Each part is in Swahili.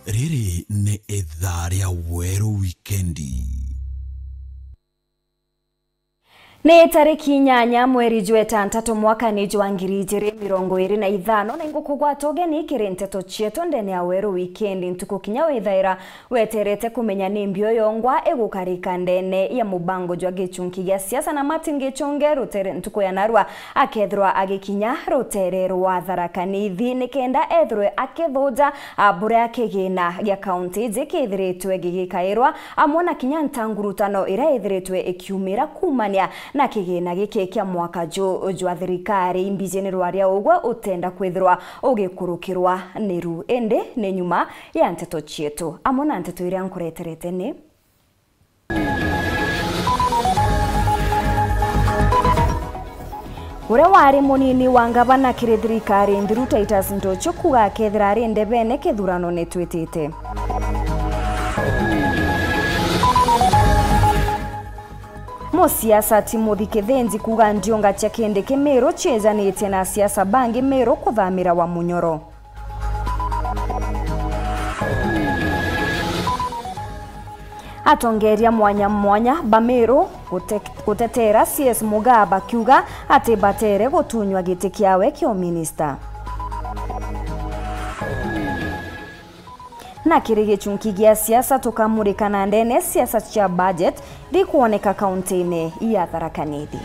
Riri ni idhaa rĩa Weru Wikendi. Ni tariki 8 mweri Jumatatu mwaka ni jwa 2025 na ingukugwata ugeni kirinteto chieto ndene ya Weru Wikendi ntuku kinya wethaira weterete kumenya ni mbio yongwa egukarika ndene ya mubango jwa gichunki gya siasa na Martin Gichonge rutere ntuku ya narwa akethirwa agikinya rutere rwa Tharaka-Nithi nikenda ethirwe akethoja abura akigina gya county jikithiritwe gigikairwa amona kinya ntangurutano ira ethiritwe ikiumira kumania na kigina giki kia mwaka jwa thirikari imbijeni rwaria ugwa utenda kwithirwa ugikurukirwa niru ende ne nyuma ya nteto chietu amona nteto iria nkureterete ni ure wari munini wa ngavana kiri thirikari Nduru Titus Ntocho kuga kethira ari ndebene kithurano ni twitite Siasa Timothy Kithenzi kuga ndionga cha kende Kemero chezanite na siasa bangi Mero kuthamira wa Munyoro. Atongeria mwanya Bamero gutetera CS Mugaba kiuga ati batere gutunywa giti kiawe kio minister. Na kirige chunki gya siasa tukamurika na ndene siasa cha budget di kuoneka kaunti ya Tharaka-Nithi.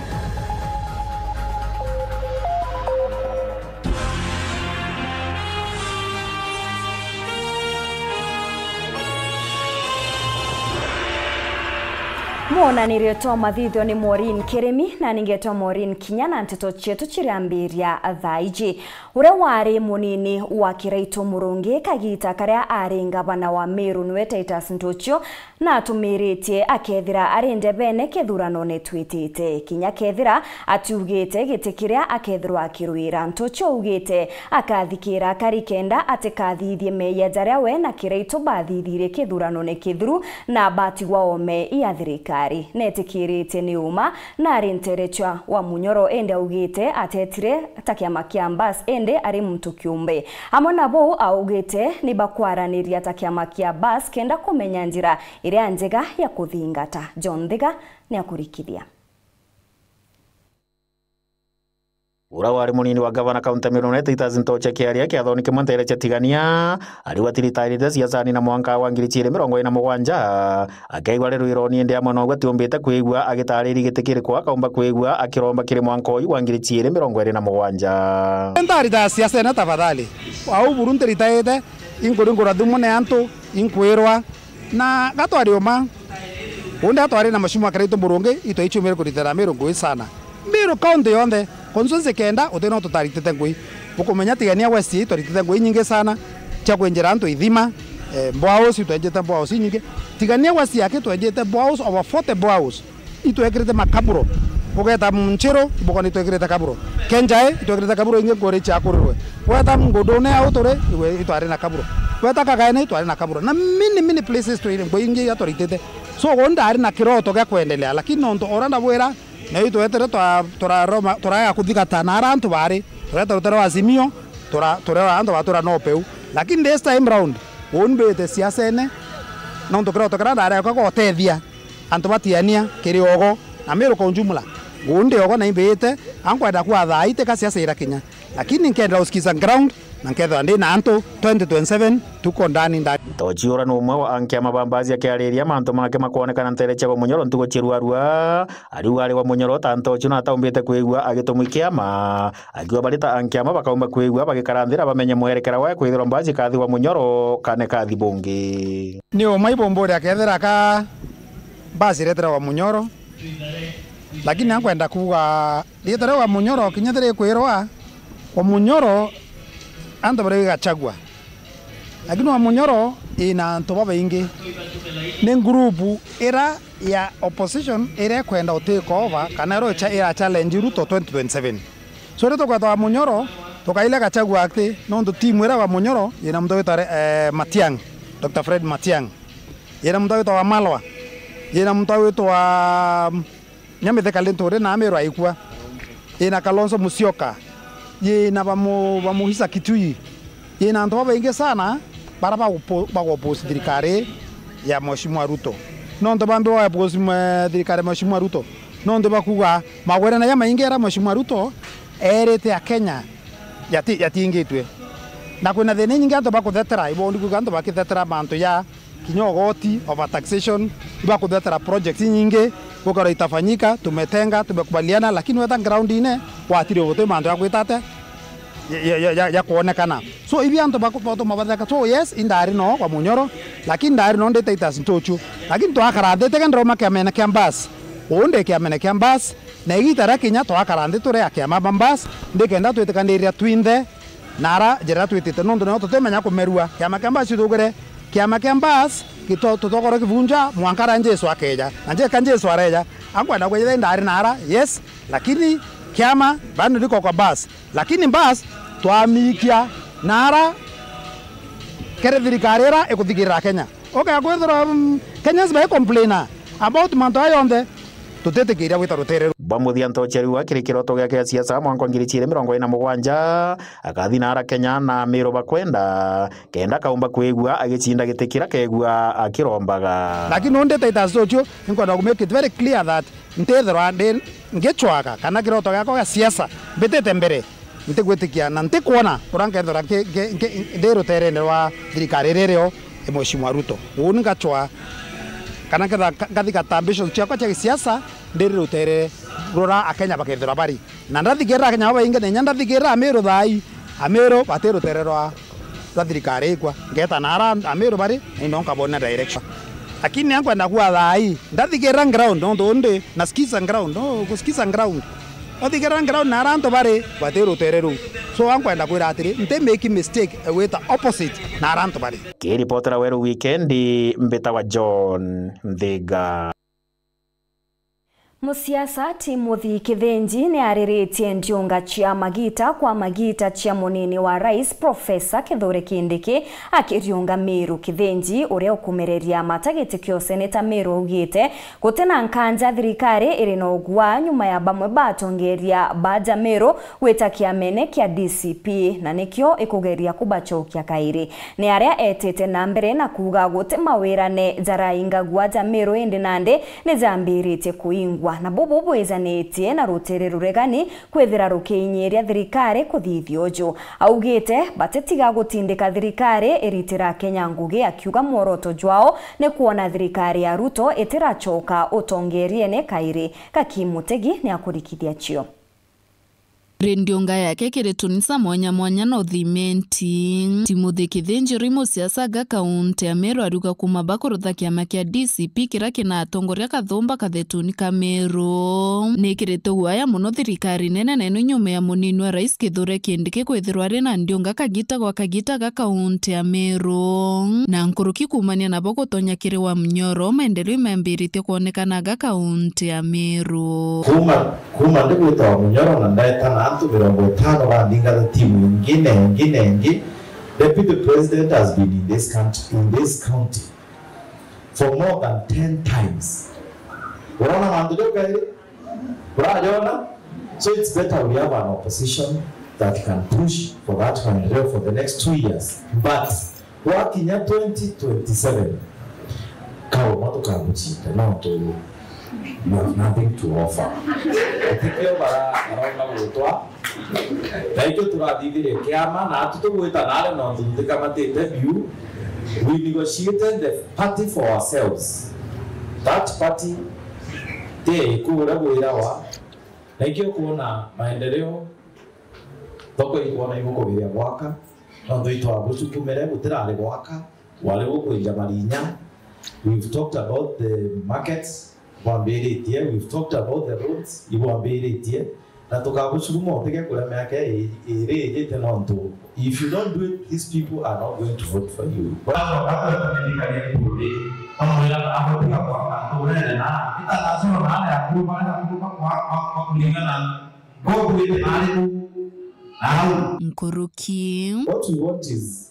Mwona niriotoa mathithio ni Maureen Kiremi na ningetoa Maureen Kinyana nteto chetu chiriambiria thaiji. Ure wari munini wa Kiraito Murungi kagita karia ari ngavana wa Meru niwe Titus Ntocho na atumiritie akethira ari ndebene kithurano ni twitite. Kinya kethira atiugite giti kiria akethirwa akirwira. Ntocho ugite akathikira karikenda ati kathithie meya jaria we na Kiraito bathithire kithurano ni kithuru na batigwa ome ya thirikari. Netikirite ni uma na arinterechwa wa Munyoro ende ugite atetire takiama kiambas ende ari mtu kiumbe. Amona bo augite ni bakwaraniria takiama kiambas kenda kumenya njira ire njega ya kuthingata. John Thiga ni akurikithia. Ura wari munini wa gavana kaunti ya Meru Titus Ntocho kiaria kiathonike mantere chatigania ari watiritarite siasa ni na mwanka wa 2027 akaigwa rero ironi ndi amwe no gwatiombete kwigwa agitariri gitikiri kwa kaumba kwigwa akiromba kiri mwanka uyu wa 2027 ndari da siasa na tafadhali au burundu ritaite inkuringura thumu ne antu inkwirwa na gatwari oma unde atwari na mashumu akarito Murungi ito ichumire kuritera Meru ngui sana Meru kaunti yonde konsunze kenda uteno tutaritete ngui ukumenya tigania westi tutaritete ngui nyingi sana cha kwenjera antu ithima Boaos tuenjete Boaos nyingi tigania westi yake tuenjete Boaos over 40 Boaos ituekrete makaburo bogeta mchiro bogoni tuekrete kaburo kenjae tuekrete kaburo inge gore cha kurwe weta ngodone autore itware na kaburo weta kagaene itware na kaburo na mini places to ile ngui nyingi atoritete so gonda ari na kiroto ga kuendelea lakini ndo oranda bwera na ito etere tora ya kuthigata na arantu bari tora Azimio tora antu batura no peu lakini this time round unbete siasa ene no ndo kira ndara ko gotethia antu batiania kiriogo na Meru kwa jumla gunde ogo na imbete ankwenda kwa thaite ka siasa ira Kenya lakini nkenda usikiza ground na nketha ndi na antu 2027 tuko ndani Tochiora no mwe wa ankia mabambazi akiariria mantu make makonekana ntereche wa Munyoro ntugo chirwarua ari wale wa Munyoro tanto chuna ataumbete kwigwa agitumwikiama agiwa barita ankia mabakaumba kwigwa bagikarandira bamenye mwerekera wa kwithira mbazi kathi wa Munyoro kane kathi bungi ni o mai bombori akethera ka basi retera wa Munyoro lakini ankwenda kuga retera wa Munyoro kinyethire kwirwa wa Munyoro ando bare gachagua lakini wa Munyoro ina ntoba baingi ni grupu era ya opposition era kwenda take over kana ro cha era challenge Ruto 2027 so reto kwa wa Munyoro tokaile gachagua akte nondo timu era wa Munyoro ina mdo tare Matiang Dr. Fred Matiang ina mdo wa Malwa ina mdo wa Nyamete Kalentore na Meru aikwa ina Kalonzo Musyoka ina bamuhisa Kitui ina ntoba baingi sana bara bagopose thirikari ya Mheshimiwa Ruto nonto bambe wa opose thirikari ya Mheshimiwa Ruto nonto bakuga magwerana ya maingera Mheshimiwa Ruto erete a Kenya yatingitwe na kwina thina nyingi anto bakuthetera ibondi kuga anto bakithetera manto ya kinyogoti over taxation bakuthetera projects nyingi bukara itafanyika tumekubaliana lakini weta ground ine watire wote manto ya kwitate ya kuonekana so ibi anto bakupoto mabatheka so yes indari no kwa Munyoro lakini ndari no ndete itasintochu lakini to akarandete kendro makamena kambas onde kiamene kambas na igitara Kenya to akarande tore akiama bambas ndikenda twitikandiria twinthe nara jera twitite nondo no tutemenya kumerua kiama kambas tugere kiama kambas tutokoro kivunja mwankara Jesu akeja anje kanje Jesu areja angwenda kwenye ndari nara yes lakini kiama bando liko kwa bus lakini bus twamikia nara kere thirikarira ekuthigirira Kenya okay akwethira Kenyans by complainer about manto ayonde tutetekiria gwita ruterero bamuthia ntocheru akiri kiroto gya siasa mwanko ngiri 2027 akathi nara Kenya na miro bakwenda kenda kaumba kwegua agichinda gitikira kegua akirombaga lakini onde taita socho inkwenda ku make it very clear that ntethera den ngechwaga kana kiroto gako gya siasa betete mbere ntigwitikia na ntikwona kurangethera ndero terene wa thirikari rereo Mheshimiwa Ruto uningachwa kana kathika ambitions ciakwa cia siasa ndiri rutere rora akenya bakethera bari na ndathigera Kenya bainge nenya ndathigera amero thai amero batero tererwa thirikari kwa ngeta nara amero bari ino nkabona direction lakini yangu anakuwa thai ndathigera ground ndonde nasikiza ground no kusikiza ground ndathigera ground nara nto bari batero terero so yangu anakuwa atiri nte make mistake with the opposite nara nto bari ki reporter weru weekend mbeta wa John Ndega. Musiasa Timothy Kithenji ni ariritie ndiunga chia magita kwa magita chia munini wa rais Profesa Kithure Kindiki akiriunga Meru. Kithenji uria ukumereria matagiti kyo seneta Meru ugite gutena nkanja thirikari iri na ugwa nyuma ya bamwe batongeria baja Meru weta kiamene kia DCP na nikyo ikugeria kubachokia kairi ni aria etete na mbere na kuga gute mawirane jarainga gwaja Meru indi nande ni jambirite kuingwa na bobo ezanetie na rutere ruregani kwethira rukinyeria thirikari kuthithiojo augite batetiga gutindika thirikari eritira Kenya ngugi akiuga mworoto jwao ne kuona thirikari ya Ruto etirachoka utongeriene kairi kakimutegi ni akurikithia chio Rendionga yake kiretunisa mwanya na uthimenti. Timothy Kithenji rimo siasa ga kaunti ya Meru aruga kumabakorotha kiama kia DCP kira kina atongoria kathumba kathetuni ka Meru. Ni kireto guaya muno thirikari nene neno nyume ya munini wa rais Kithure Kindiki kwithirwa ari na ndionga kagita ga kaunti ya Meru. Na nkuruki kumania na boko tonya kiri wa Munyoro maendeleo membirite kuonekana ga kaunti ya Meru. Kuma ndiguita wa Munyoro na ndaetana antu 50 bandinga timu ingine. Deputy President has been in this county for more than 10 times. Unaona manduka ile? Unaona? So it's better we have an opposition that can push for that maendeleo for the next 2 years. But wakinya 2027 kawa watu kabuchita na to you have nothing to offer. Tikio bara gutwa taiko turathithire kiama na tutugwita nare no ndutika matete view. We negotiated the party for ourselves. That party te kuura gwira wa taiko kuona maendeleo toko ikuona ibuko biria gwaka no ndoitwa butukumere gutirare gwaka wale gukuinja marinya. We've talked about the markets. We've talked about the roads. If you don't do it, these people are not going to vote for you. What we want is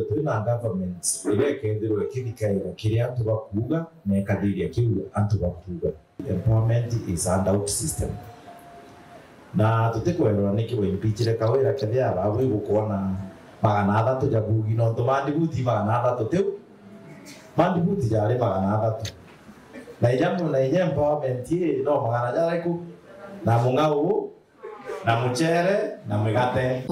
Tuna government irekendirwe kithikaira kiria antu bakuga na ekathiria kiu antu bakuga. Empowerment is handout system. Na tutekwerwa niki we impeachire kawira kethia babu gukuona magana athatu jabugi no tumandibuti magana athatu tiu mandibuti jale magana athatu na ije empowerment ye no magana jariku na mungau na muchere na mwigate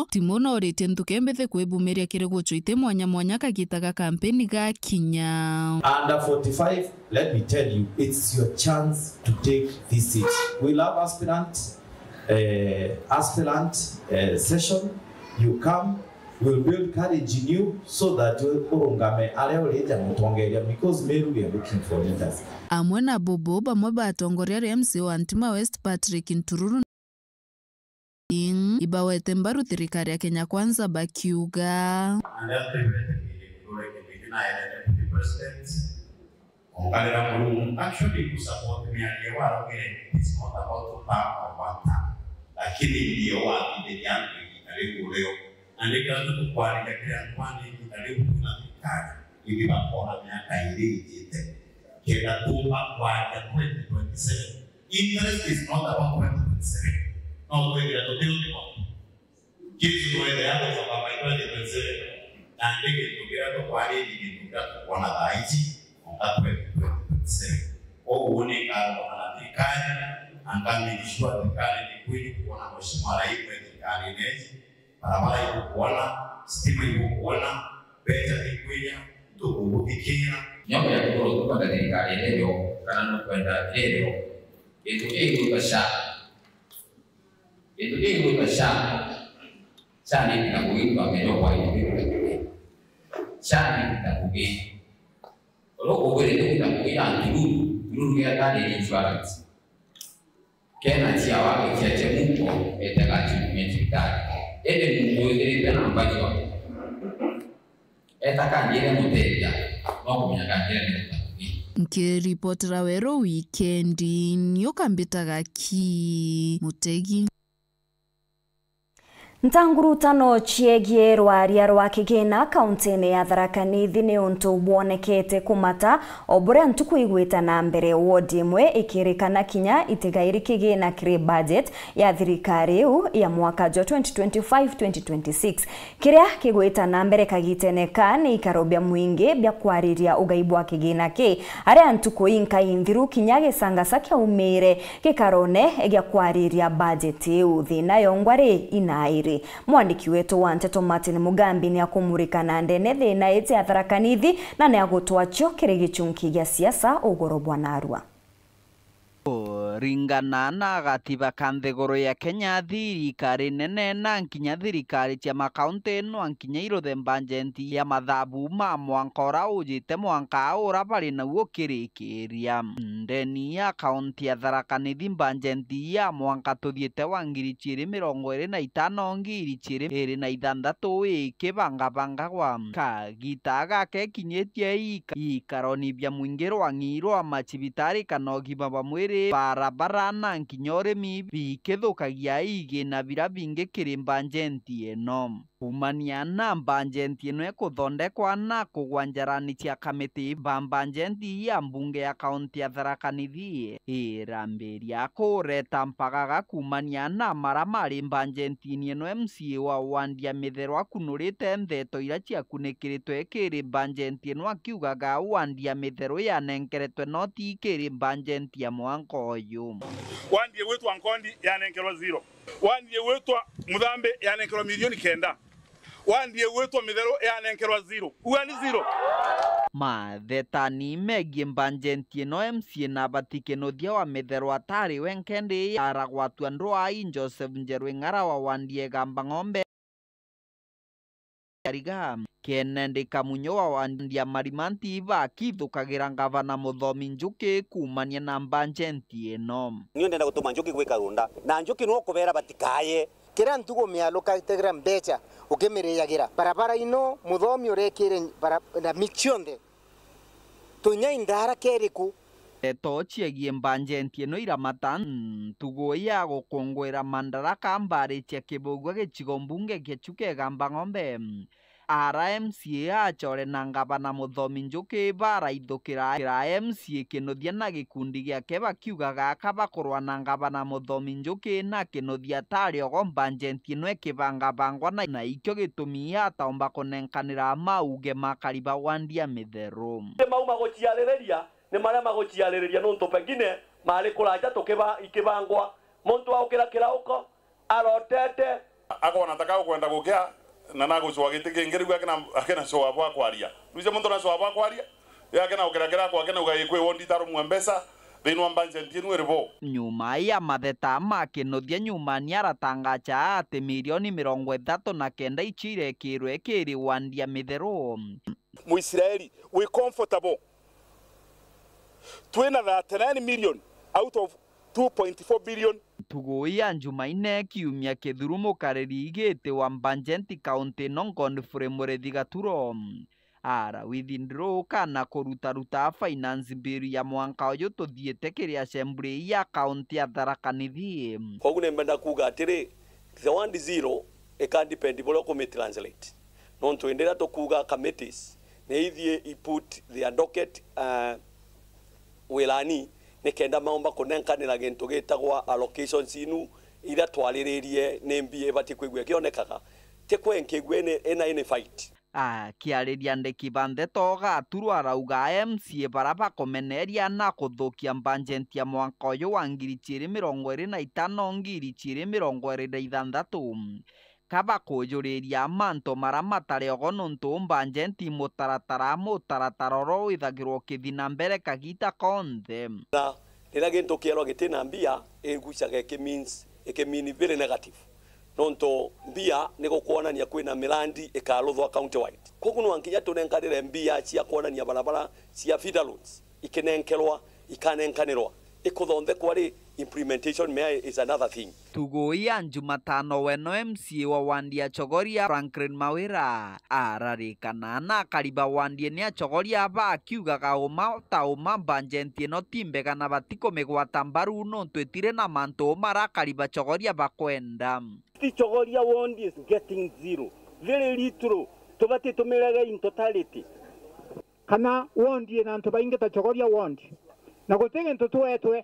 Timona orite nthuke mbethe kwibumiria kirigucho ite mwanya mwanya kagitaga kampeni ga kinya under 45. Let me tell you, it's your chance to take this seat. We love aspirant session. You come, we'll build courage in you so that urungame areoreja mutongeria because Meru we are looking for leaders. Amwe na Bobo bamwe batongoria MCO Antima West Patrick Ntururu ibawete mbaru thirikari ya Kenya Kwanza bakiuga actually to support me and Yawara, it's not about to pack or banta. Lakini Yawara in the young and they got to quality that one in the little if you are born and get a 2027. Interest is not about 2027. No, we are to build it. Gives you the others about my 2027 and they get together to quality in that one of the IT. Uone kama wanatikani angamilishwa tikani ni kweli kuona mheshimiwa rais tikani nezi barabara iko kuona stima iko kuona beta ni kweli tukubukikia nyama ya kutoka kwa tikani leo kana kwenda leo itu kasha chani kinakuitwa kwa hiyo chani kinakuitwa Loko wele tu kutakuya nduru ya kadi insurance. Kena tia wake chache muko etakachi metikari. Ede mungu ede tena ambacho. Etakajire muteja. Wako mnyakajire mutakuya. Nkiripotera wero weekendi nyokambitaga ki mutegi. Ntangurutano chiegie rwaria rwa kigina kauntini ya Tharaka Nithi ni untu bwonekete kumata obure ntuku igwita na mbere wodi imwe ikirikana kinya itigairi kigina kiri budget ya thirikari ya mwaka jo 2025-2026 kiria kigwita na mbere kagiteneka ni ikarobia mwingi bya kwariria ugaibu wa kigina ki aria ntuku inka inthiru kinya gisangasa kya umire kikarone egya kwariria budget thina yongwari inairi mwandiki wetu wa Nteto Martin Mugambi ni akumurika na ndene thina ite ya Tharaka Nithi na ni agutwacho kiri gichunki gya siasa ugoro bwanarua ringana na gatiba kanthegoro ya Kenya thirikari nene na nkinya thirikari cia makaunti no nkinya irothe banjenti ya mathabu ma mwankora ujite mwanka ura bari naguo kirikiria ndeni ya kaunti ya Tharaka Nithi banjenti ya mwanka tuthiete wa 2025 2026 ikibanga gwa kagita gake kinyetie ikaroni bya mwingi rwa ng'irwa machibitari kanogima bamwiri barabara na nkinyore mi bikithukagia igina bira bingi kiri banjenti eno kumania na banjenti eno ekuthondekwa na kugwanjarani cia kamiti banjenti ya mbunge ya kaunti ya Tharaka Nithi irambiria kureta mpagaga kumania na maramari banjenti eno MCA wa Wandia Mitherwa kunurite ntheto ira cia kunikiritwe kiri banjenti eno akiugaga Wandia Mitherwa yanenkeretwe noti kiri banjenti ya mwankoyu Wandia wetu Ankondi yanenkerwa 0 Wandia wetu Muthambe yanenkerwa milioni 9 Wandia wetu Mithero yanenkerwa 0 uani 0 mathetani megie banjenti eno MCA na batikenothia wa Mitherwa atari wenkendi aragwatu andu ai Joseph Njerwe Ng'ara wa Wandia Gamba Ng'ombe ariga Kennedy Kamunyo wa Wandia Marimanti bakithukagira ngavana Muthomi Njuki kumania na banjenti eno niyo ndenda gutuma Njuki gwika runda na Njuki no kubera batikaye kira ntugo mialuka itegra mbecha ukimiriyagira barabara ino Muthomi urekire na michionde tunya indara keriku etochiegie banjenti eno iramata tugo ya gukongwera mandaraka mbari cia kibugwa gichigo mbunge gichuke Gamba Ng'ombe RMCA achore na ngavana Muthomi Njuki baraithukira MCA Kinuthia na gikundi giake bakiuga gaka bakorwa na ngavana Muthomi Njuki na Kinuthia tariogo bajeti ino ikibangabangwa na ikio gitumi ataomba kunenkanira mauge makariba wandia mitheru mau maguciarĩrĩria nĩ marĩa maguciarĩrĩria nontu pengine marĩ kũranja ikibangwa muntu aukira kĩraũko arotete akona taka kwenda gukia na nagucwa giti kingirigu akina show hapo akwaria ruje muntu na show hapo akwaria yakena ukira kwa akena ugaikwe wondi taro mwembesa thĩinĩ wa budget ĩno ĩrĩbo. Nyuma ya matheta ma Kinuthia nyuma nĩaratangacha atĩ milioni 39 ichirekirwe kĩrĩ wandia mitheru. Muisraeli we comfortable twina 39 million out of 2.4 billion. Tugoia Jumaine kiumia kithurumo kareri igĩte wa Mbanjenti County non-conframe Mũrĩthi Gaturo. Ara withdraw kana kuruta finance bill ya mwanka ũyũ tuthiĩte kĩrĩ assembly ya county ya Tharaka Nithi. Koguo nĩmbenda kuga atĩrĩ the 1-0 can depend bolo come translate. Non tuendelea tukuga committees nĩ ithie iput their docket wilani nikenda maomba kunenkanira gintu gitagwa allocations inu ira twariririe nembie bati kwigwe kionekaga tekwe nkigwe ena fight kiariria ndeki bande toga turwa rauga MCA baraba komeneria na kuthukia budget ya mwaka ũyũ wa 2025-2026 kaba kujuriria manto mara matariogo nontu budget mutaratara ro ithagirwo kithina mbere kagita konthe na rira gintu kiero gitina mbia igucaga ikimini very negative nonto mbia niko kuonania kwina mirandi ikaruthwa county wide koguo no ankinya tunenkanire mbia cia kuonania barabara cia feeder roads ikinenkerwa ikanenkanirwa ikuthonde kwari implementation is another thing. Tugoia Jumatano weno MCA wa Wandia Chogoria Franklin Mawira ararikana na kariba Wandia ni Chogoria bakiugaga uma budget ino timbega na batiko megwata mbaru no twetire na manto mara kariba Chogoria bakwenda. Chogoria Wandia is getting zero very little tubati tumirega in totality kana Wandia na tubaingeta Chogoria Wandia na gutege ntutuetwe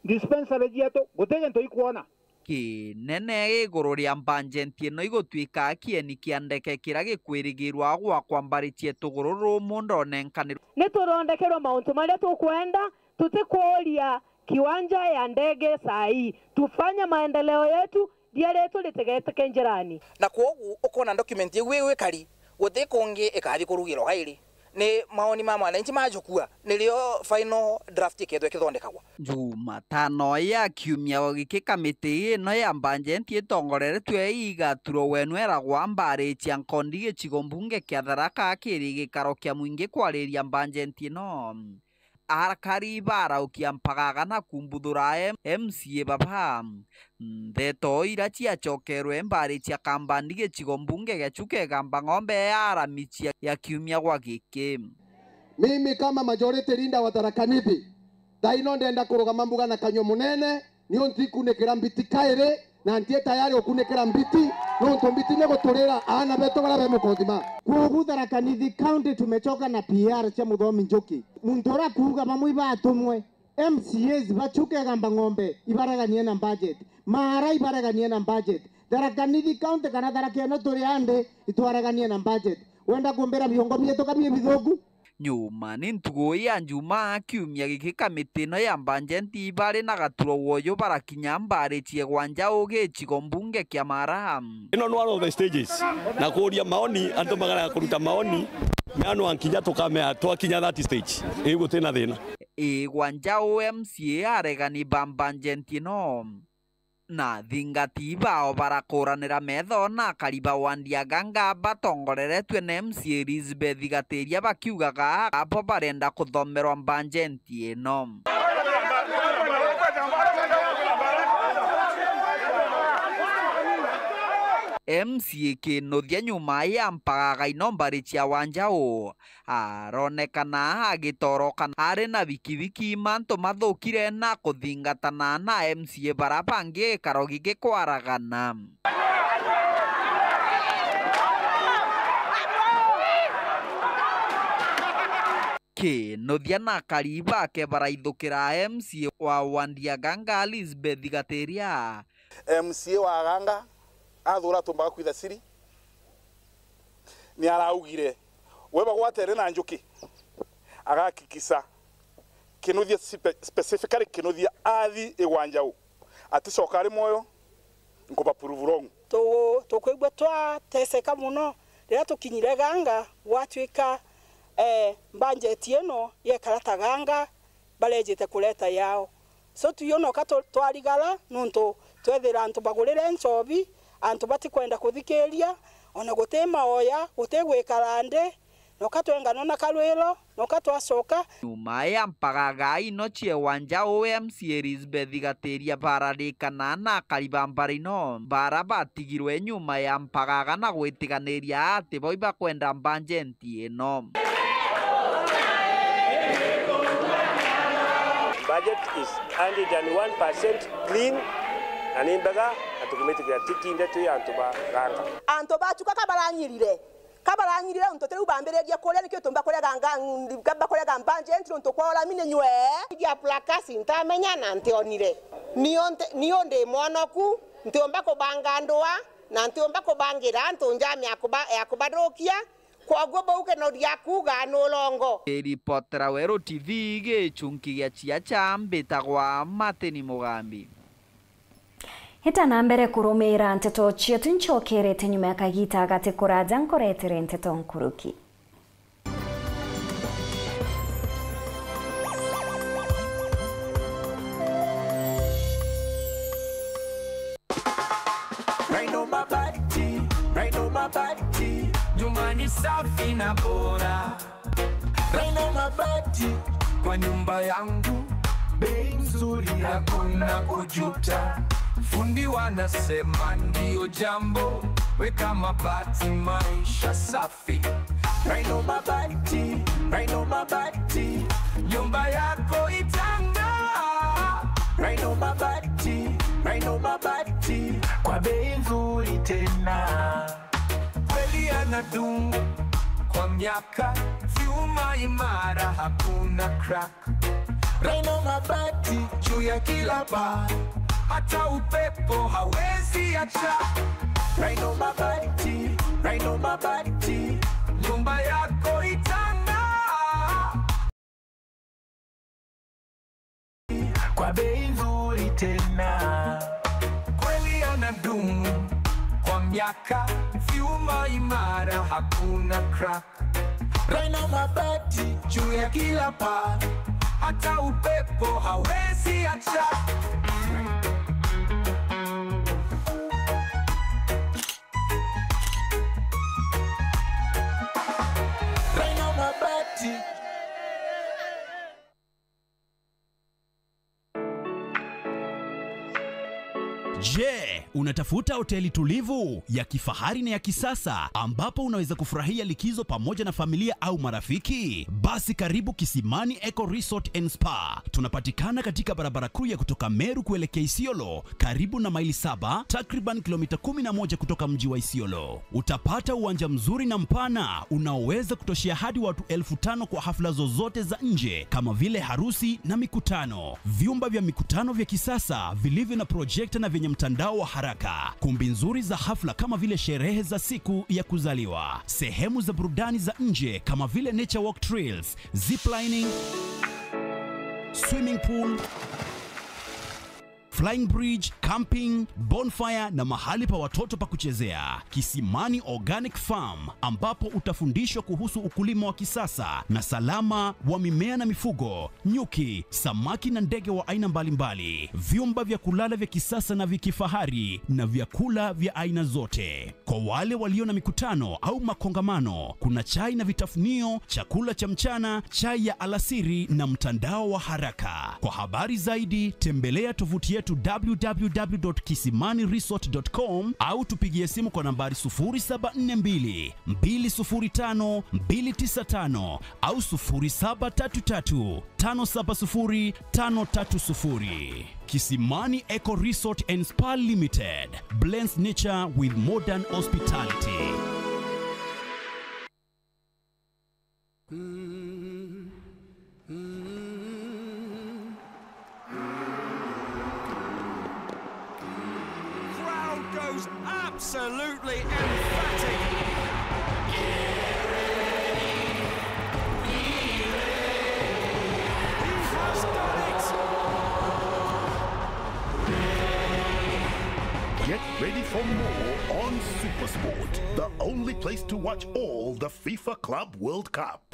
dispensary yetu gutege ntuikuona kinene iguru ria budget ino igutwika kieni kia ndeke kira gikwirigirwa gwa kwambaritie tuguru mundo nenkanirwo ni turondekerwo mauntu maria tukwenda tutikuria kiwanja ya ndege sai tufanye maendeleo yetu diaretu litegete njirani na kwogu ukona document yewe kari gutikungi ikathi kurugirwo gairi ni maoni ma mwananchi majukua nilio final draft ikethwe kithondekagwa Jumatano ya kiumia giki kamiti ino ya budget itongoreretwe igaturo wenwera gwa mbarichia nkondi gicigo mbunge kia Tharaka kiri gikaro kia mwingi kwariria budget ino arakari baraukia mpagaga na kumbuthura MCA baba ndeto ira ciacokerwe mbarichia kambandi gicigo mbunge giachuke gamba ng'ombe ya aramichia ya kiumia gwa giki. Mimi kama majority leader wa Tharaka Nithi daino ndenda kurugama mbuga na kanyo munene nio ntikunekera mbiti kaire na ntie tayari okunekera mbiti no mbiti nego turira ana beto gara be mukothima kugu Tharaka Nithi county tumechoka na PR cha Muthomi Njuki muntora kuga bamwiba atumwe MCAs bachuke gamba ng'ombe ibaraganie na budget mara ibaraganie na budget Tharaka Nithi county kana Tharaka no turi ande itwaraganie na budget wenda kumbera biongo bieto kabie bithogu nyuma ni ntugo ya njuma kiumia giki kamiti no ya budget bari na gaturo woyo barakinya mbarichie gwanja ugicigo mbunge kia Mara ino no one of the stages na kuria maoni andu magara kuruta maoni nano ankinya tukame twakinya that stage igutena thina gwanja MCA aregani budget ino na thingati bao barakuranira metho na kariba Wandia ganga batongoreretwe na MCA Elizabeth Gatiria bakiugaga apo barenda kuthomerwa budget ino MCA Kinuthia nyuma ya mpagaga ino mbarichia Wanjao aronekana agitoroka ari na wiki manto mathukire na kuthingatana na MCA barabangi karogi gikwaragana Kĩnuthia na Kariba ke baraithũkĩra MCA wa Wandiaganga Elizabeth Gateria. MCA wa Ganga athura tumbaga kwitha siri ni araugire weba gwatere na njuki agakikisa Kĩnuthia specifically Kĩnuthia athi igwanjau ati cokari moyo nkuba puruvurong to kwigwa twa teseka muno rira tukinyire Ganga watwika budget eno ye karata Ganga barejete kuleta yao so tuyono katwarigala nuntu twethira antu bagurire nchobi antu bati kwenda kuthikeria ona gutema oya gutegwikarande nokatwengana na kalwelo nokatwacoka nyuma ya mpagaga inochie wanja OMC Elizabeth Gateria bararikana na Kariba mbarino bara batigirwe nyuma ya mpagaga na gwitiganiria ati boiba kwenda mbanjenti eno. Budget is 101% clean and imbaga atukumetika tikinde tu yantuba Ganga antoba chuka kabaranyirire untotere ubamberegia kole nikyo tumba kole Ganga ngaba kole gambanje entro ntokwaola mine nywe ya plakasi ntamenya na ntionire nionde mwonoku ntiomba ko bangandoa na ntiomba ko bangira ntonjami yakubadrokia kwa gobo uke no diakuga no longo. Reportera Wero TV gĩchunki gĩa Chiacha mbĩtagwa Mateni Mugambi. Hitana mbere kurumira nteto chietu nchokerete nyuma ya kagita agate kuraja nkoretere nteto nkuruki. Mabati, nyumbani safi na bora. Raina mabati kwa nyumba yangu, bei nzuri hakuna kujuta. Fundi wanasema ndio jambo, weka mabati maisha safi. Raina mabati, nyumba yako itang'aa. Raina mabati, kwa bei nzuri tena. Kweli anadumu kwa miaka, vyuma imara hakuna crack. Raina mabati juu ya kila paa, hata upepo hawezi acha. Raina mabati, nyumba yako itang'aa. Kwa bei nzuri tena. Kweli anadumu kwa miaka, vyuma imara hakuna crack. Raina mabati juu ya kila paa, hata upepo hawezi acha. Raina mabati. Je, unatafuta hoteli tulivu ya kifahari na ya kisasa ambapo unaweza kufurahia likizo pamoja na familia au marafiki? Basi karibu Kisimani Eco Resort and Spa. Tunapatikana katika barabara kuu ya kutoka Meru kuelekea Isiolo, karibu na maili 7, takriban kilomita 11 kutoka mji wa Isiolo. Utapata uwanja mzuri na mpana unaoweza kutoshea hadi watu 5,000 kwa hafla zozote za nje kama vile harusi na mikutano. Vyumba vya mikutano vya kisasa vilivyo na projector na vyenye mtandao wa haraka, kumbi nzuri za hafla kama vile sherehe za siku ya kuzaliwa, sehemu za burudani za nje kama vile nature walk trails, ziplining, swimming pool, flying bridge, camping, bonfire na mahali pa watoto pa kuchezea. Kisimani Organic Farm ambapo utafundishwa kuhusu ukulima wa kisasa na salama wa mimea na mifugo, nyuki, samaki na ndege wa aina mbalimbali. Vyumba vya kulala vya kisasa na vikifahari na vyakula vya aina zote. Kwa wale walio na mikutano au makongamano, kuna chai na vitafunio, chakula cha mchana, chai ya alasiri na mtandao wa haraka. Kwa habari zaidi tembelea tovuti yetu www.kisimaniresort.com au tupigie simu kwa nambari 0742 205 295 au 0733 570 530. Kisimani Eco Resort and Spa Limited blends nature with modern hospitality. absolutely emphatic. Get ready for more on SuperSport, the only place to watch all the FIFA Club World Cup.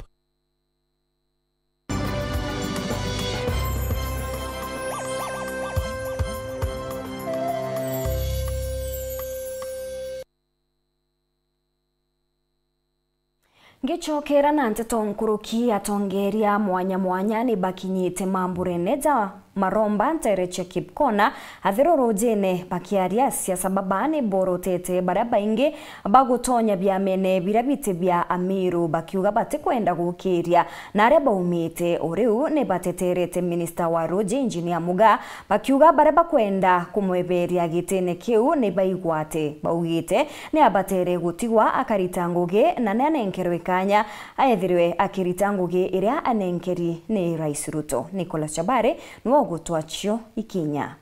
Ngicokera na nteto nkuruki atongeria mwanya ni bakinyite mambure neza maromba ntereche Kipkona athiro rojene bakiaria siasa babane borotete baraba inge bagutonya byamene birabite bya Amiru bakiuga batikwenda gukiria nare baumite oriu ne bateterete minister wa roji engineer Muga bakiuga baraba kwenda kumweberia gitene kiu ne baigwate baugite ne abatere gutigwa akaritanguge na nanenkerwekanya aethirwe akiritanguge iria anenkeri ne Rais Ruto. Nicholas Chabare nuo gutwachio ikinya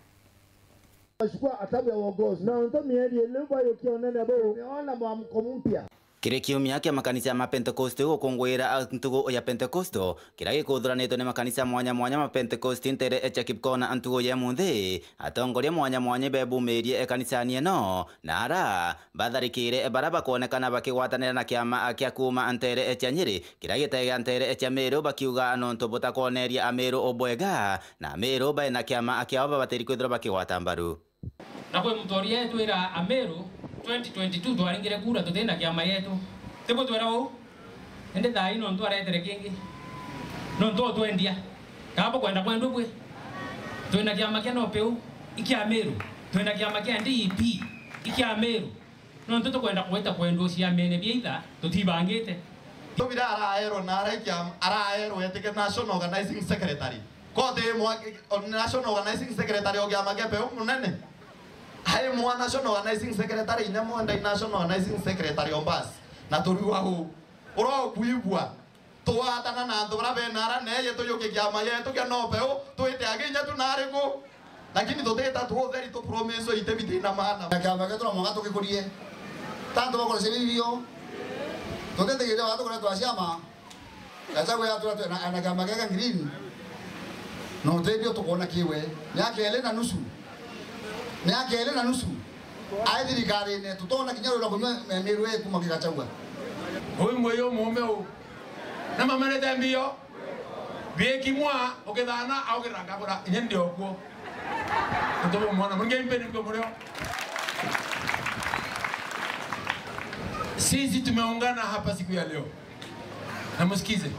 Ashukua atabu ya uongozi na ndo mieri leo yokionene bo umeona mwamko mpya Kire kiumia kia makanisa ya Pentecoste gukungwira ntugo ya Pentecosto kira gikuthuranitwo ni makanisa mwanya ma Pentecoste ntere echa Kipkona ntugo ya munthi atongoria mwanya bebumirie ekanisani eno na ara batharikire baraba kuonekana bakigwatanira na kiama kia kuma ntere echa Nyeri kira gitega ntere echa Meru bakiuga nonto butakoneria Ameru obwega na Ameru baina kiama kia babatiri kwithira bakigwata mbaru na kwe mtoria yetu ira Ameru 2022 twaringire kura tutenda kiama yetu tibo twera u ende thai no ntwaretere kingi no ndo twendia kabo kwenda kwenda bwe twenda kiama kia no peu iki Ameru twenda kiama kia DP iki Ameru no ndo kwenda kweta kwendo cia mene biitha tutibangite tubira araero na araikia araero etike national organizing secretary kote mwa national organizing secretary ogiama kia peu munene hai mwa national organizing secretary ina mwa national organizing secretary ombas na turiwa hu oro kuibwa tuwatana na ndora benara neye tuyoke kiama yetu kia no peu tuite aginya tunariko lakini tuteta tuotheri tu promise ite bitina maana kiama ketu mwa tukikurie tanto bako sebibio tutete gile watu kuna twashama kaza ya tu na kiama keka green no tebio tukona kiwe yake elena nusu Miaka ile na nusu. Aidhi gari ne tutona kinyaro la kunywa Meru yetu makikachagua. Huyu moyo muomeo. Na mama ne tambio. Bieki mwa okethana au kiranga bora nyende okuo. Tutobo mwana munge impeni kwa mureo. Sisi tumeungana hapa siku ya leo. Na msikize.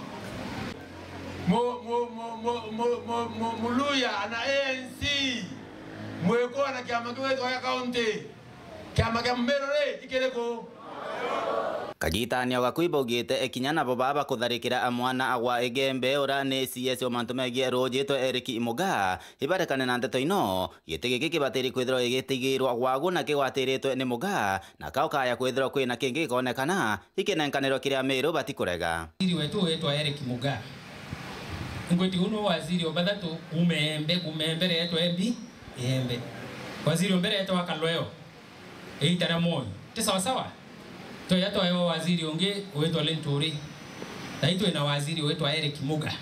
Muluya ana ANC. Mweko na kiama kiwe toya kaunti kiama kia Meru ikireko Kagitania gakuiba ugite ekinyana bo baba kutharikira mwana agwa egembe ora ne CS o mantumegie rojito Eriki Muga ibarekane na ndeto ino gitege giki batiri kwithiro igitigirwa gwagu na kigwatiritwe ni Muga na kaukaya kwithiro kwina kingi konekana ikinenkaniro kiria Meru batikurega waziri wetu wetwa Eriki Muga ngoti uno waziri obathatu kumembe reto embi Yembe. Waziri mbere yetu wakalweo. Eitara moyo. Te sawa sawa. To yato ayo waziri onge wetu Lenturi. Taito ina waziri wetu Eric Muga.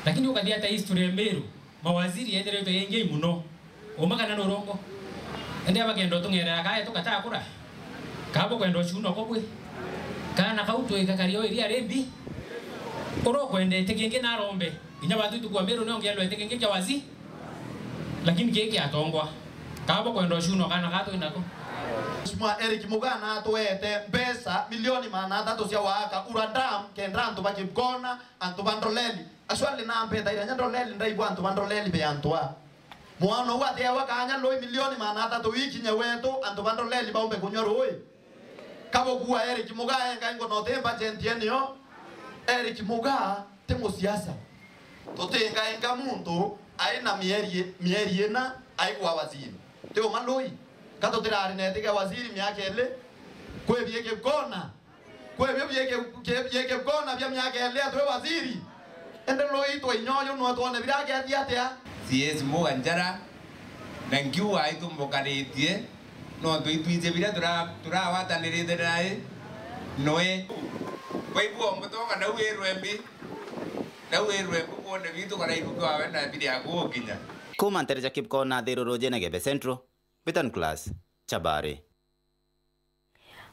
Lakini ukadia ta history Meru. Mawaziri yendere yetu yenge muno. Omaka na norongo. Ende abagendo tungera kaya tukata akura. Kabo kwendo chuno kokwe. Kana kauto ikakario iria rebi. Oro kwende tekenge na rombe. Inyabatu tukwa Meru ne ongelwe tekenge kya wazi. Lakini kiki atongwa kabo kwendo shuno kana gato inako Mwa Eric Muga na atwete pesa milioni manata cia waka uradam kendra antu bakikona antu bandroleli ashwali na mpeta ira ndroleli ndaibu antu bandroleli be antwa mwana wa dia wakanya loi milioni manata to wiki nyeweto antu bandroleli baumbe kunywa roi kabo kuwa Eric Muga enga ngo no temba gentienio Eric Muga temo siasa totenga enga muntu aina mieri ena aikwa waziri teo maloi kato tirari ne tige waziri miaka ele kwe bieke kona bya miaka ele atwe waziri ende loi to inyoyo no atone birake atiatea CS Muga njara na ngiwa aitumbokaretie no tuitwije bila turawatanirite naye noe waibu mtoka na werwe kuone vitu kana ibuka wenda bidi agokinya Kumantere Kipkona Thiruru Nagebe Central Bitan Class Chabari.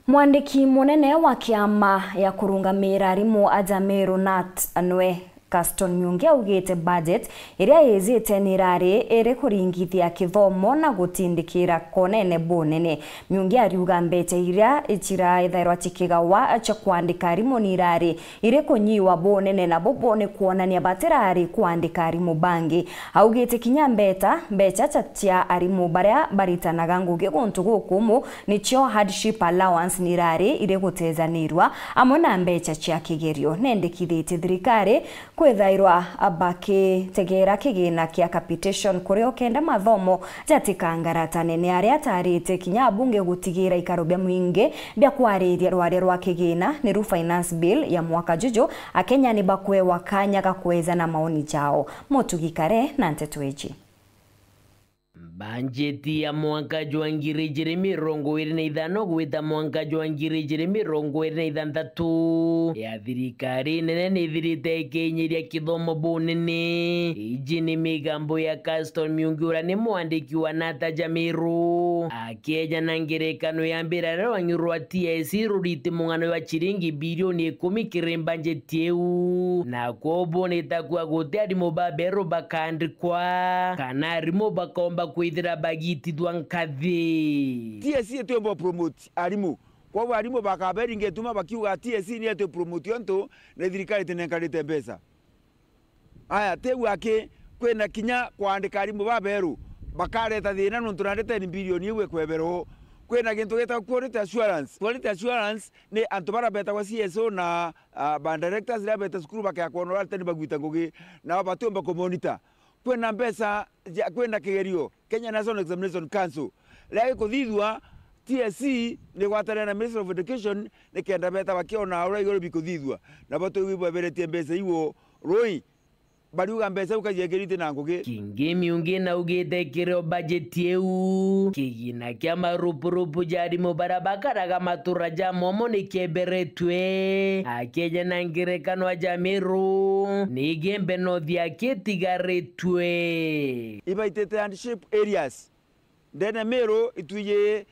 Mwandiki munene wa kiama ya kurungamira arimu Ajamero Nat Anwe Gaston Myungi augite budget iria yezite nirari ere kuringithia kithomo na gutindikira konene bonene. Myungi ariuga mbete iria ichira ithairwa chikigawa acha kuandika arimu nirari ire kunyiwa bonene na bobone kuonania baterari kuandika arimu bangi. Augite kinyambeta mbecha chatia arimu baria baritanaga ngugi guntu gukumu nicho hardship allowance nirari ire gutezanirwa amwe na mbecha chia kigerio nendekithite thirikari kwithairwa abaki tegera kigina kia capitation kurio kenda mathomo jatikangara nene aria atarite kinya bunge gutigira ikaro bya mwinge bya kwariria rware rwa kigina ni ru finance bill ya mwaka juju akenya ni bakwe wakanya gakweza na maoni jao motugikare na ntetweji. Banjeti ya mwaka jwa ngiri jiri mirongo iri na ithano gwita mwaka jwa ngiri jiri mirongo iri na ithanthatu ya thirikari nene ni thirite ikinyiria kithomo bunene. Iji ni migambo ya Gaston Myungi uria ni mwandiki wa Nata Jamiru akieja na ngerekano ya mbirare rwanyurwa TSC rurite mungano wa chiringi bilioni 10 kiri banjeti eu na kobo nitakuwa gute arimu babero bakandikwa kana arimu bakomba kwithira bagiti dwankathi TSC eto promote arimu kwa arimu bakaberi ngetuma bakiuga TSC ni eto promote onto na thirikari tenenkarite mbeca aya tegu ake kwena kinya kwandika arimu baberu bakareta thina nuntu narete ni bilioni iwe kwebero kwena gintu geta quality assurance ni antu bara beta kwa CSO na band directors ra beta skuru bakakona tani bagwita ngugi na batomba ko monitor kwena mbesa kwena kigerio Kenya National Examination Council leo kuthithwa TSC ni gwatana na Ministry of Education ni kenda beta bakiona ura igoro bikuthithwa na bato wibwa beretie mbesa iwo roi bariuga mbesa ukajegerite na ngugi kingi Myungi na ugite kirio budget eu kigina kia marupurupu jari mubarabakaraga matura ja momo ni keberetwe akeja na ngerekano wa Jamiru ni gembe no thia ketigaretwe ibaitete handship areas ndene mero ituye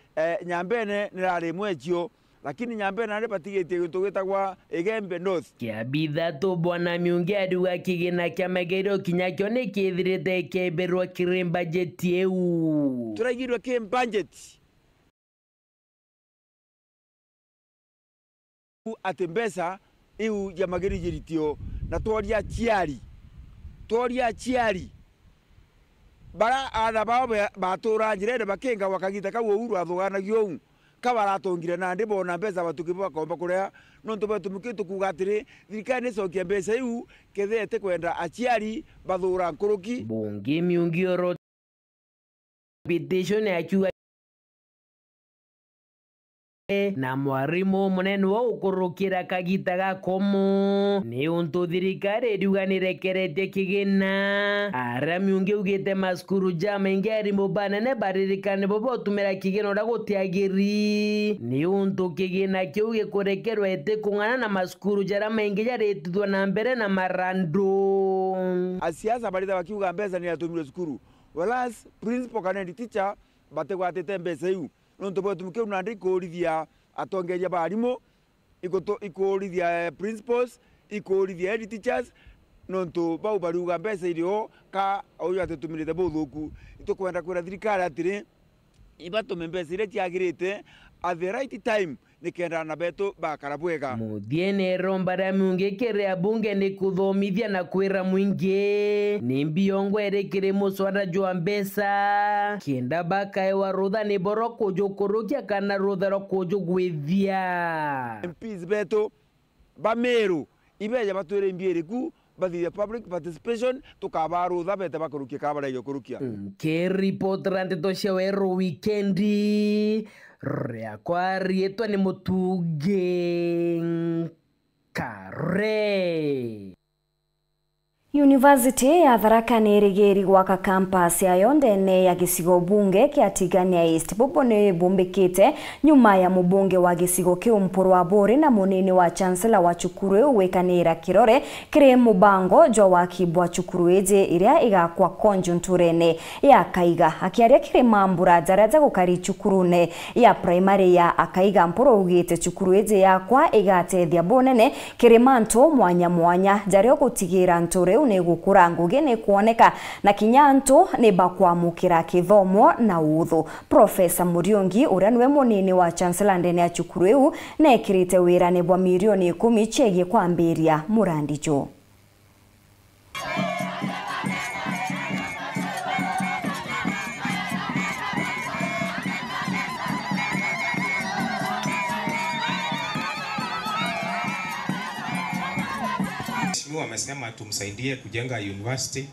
nyambene nirare mwechio lakini Nyambene nare patigete gutugita kwa Egembe North kiabitha to bwana Myungi aduga kigina kia magerio kinya kyo ni kithirite keberwa kiri budget eu turagirwa ke budget atembesa iu ya mageri jiritio na toria chiari bara ana bao batura njire bakenga wakagita ka uru athugana gyo kabaratongire na ndibona mbesa batukiba komba kuria nonto batumukitu kugatire thirikari cokia mbesa iu kethete kwenda achiari bathura nkuruki bungi Myungi oro petition ya chua na mwarimu munene wa ukurukira kagita gakomo ni untu thirikari riuganirekerete kigina ara Myungi ugite maskuru jama ingeri mubanene baririkane bobo tumira kigina ora gutiagiri ni untu kigina kiu gikurekerwa ete kungana na maskuru jara maingi jaretithwa na mbere na marando asiasa barida bakiuga mbesa ni atumire skuru whereas principal kana teacher bategwatete mbesa iu nonto botumke unandi kurithia atongeria barimu ikurithia principals ikurithia head teachers nonto bau bariuga mbesa irio ka oyo atetumirite bothuku itukwenda kwira thirikari atiri ibatume mbesa iria ciagirite at the right time nikenda na beto bakarabwega muthiene rombara Myungi kire bunge ni kuthomithia na kwira mwingi ni mbiongo erekire muswara jwa mbesa kenda bakae wa rutha ni boro kujukurukia kana rutha ro kujugwithia MPs beto bameru ibeja batwire mbieriku bathia public participation tukabarutha bete bakurukia kabara yo kurukia ke report rande to shawero weekendi rea kwa rietwa ni mutuge kare University ya Tharaka nirigiri gwaka campus yayo ndene ya gicigo bunge kia Tigania East bubu ni bumbikite nyuma ya mubunge wa gicigo kiu Mpuru wa Bori na munini wa chancellor wa cukuru wekanira kirore kire mubango jo wa kibwa cukuru eje iria igakwa conjunturene ya Akaiga akiaria kire mambura jaraja gukari cukurune ya primary ya Akaiga Mpuru ugite cukuru eje yakwa igatethia bonene kire manto mwanya mwanya jario gutigira ntore une gukura ngugi ni kuoneka na kinyanto ni bakwamukira kithomo na uthu. Professor Muriungi uria niwe munini wa chancellor ndene ya cukuru iu nekirite wira ni bwa milioni 10 chegie kwambiria murandi jo. Wamesema tumsaidie kujenga university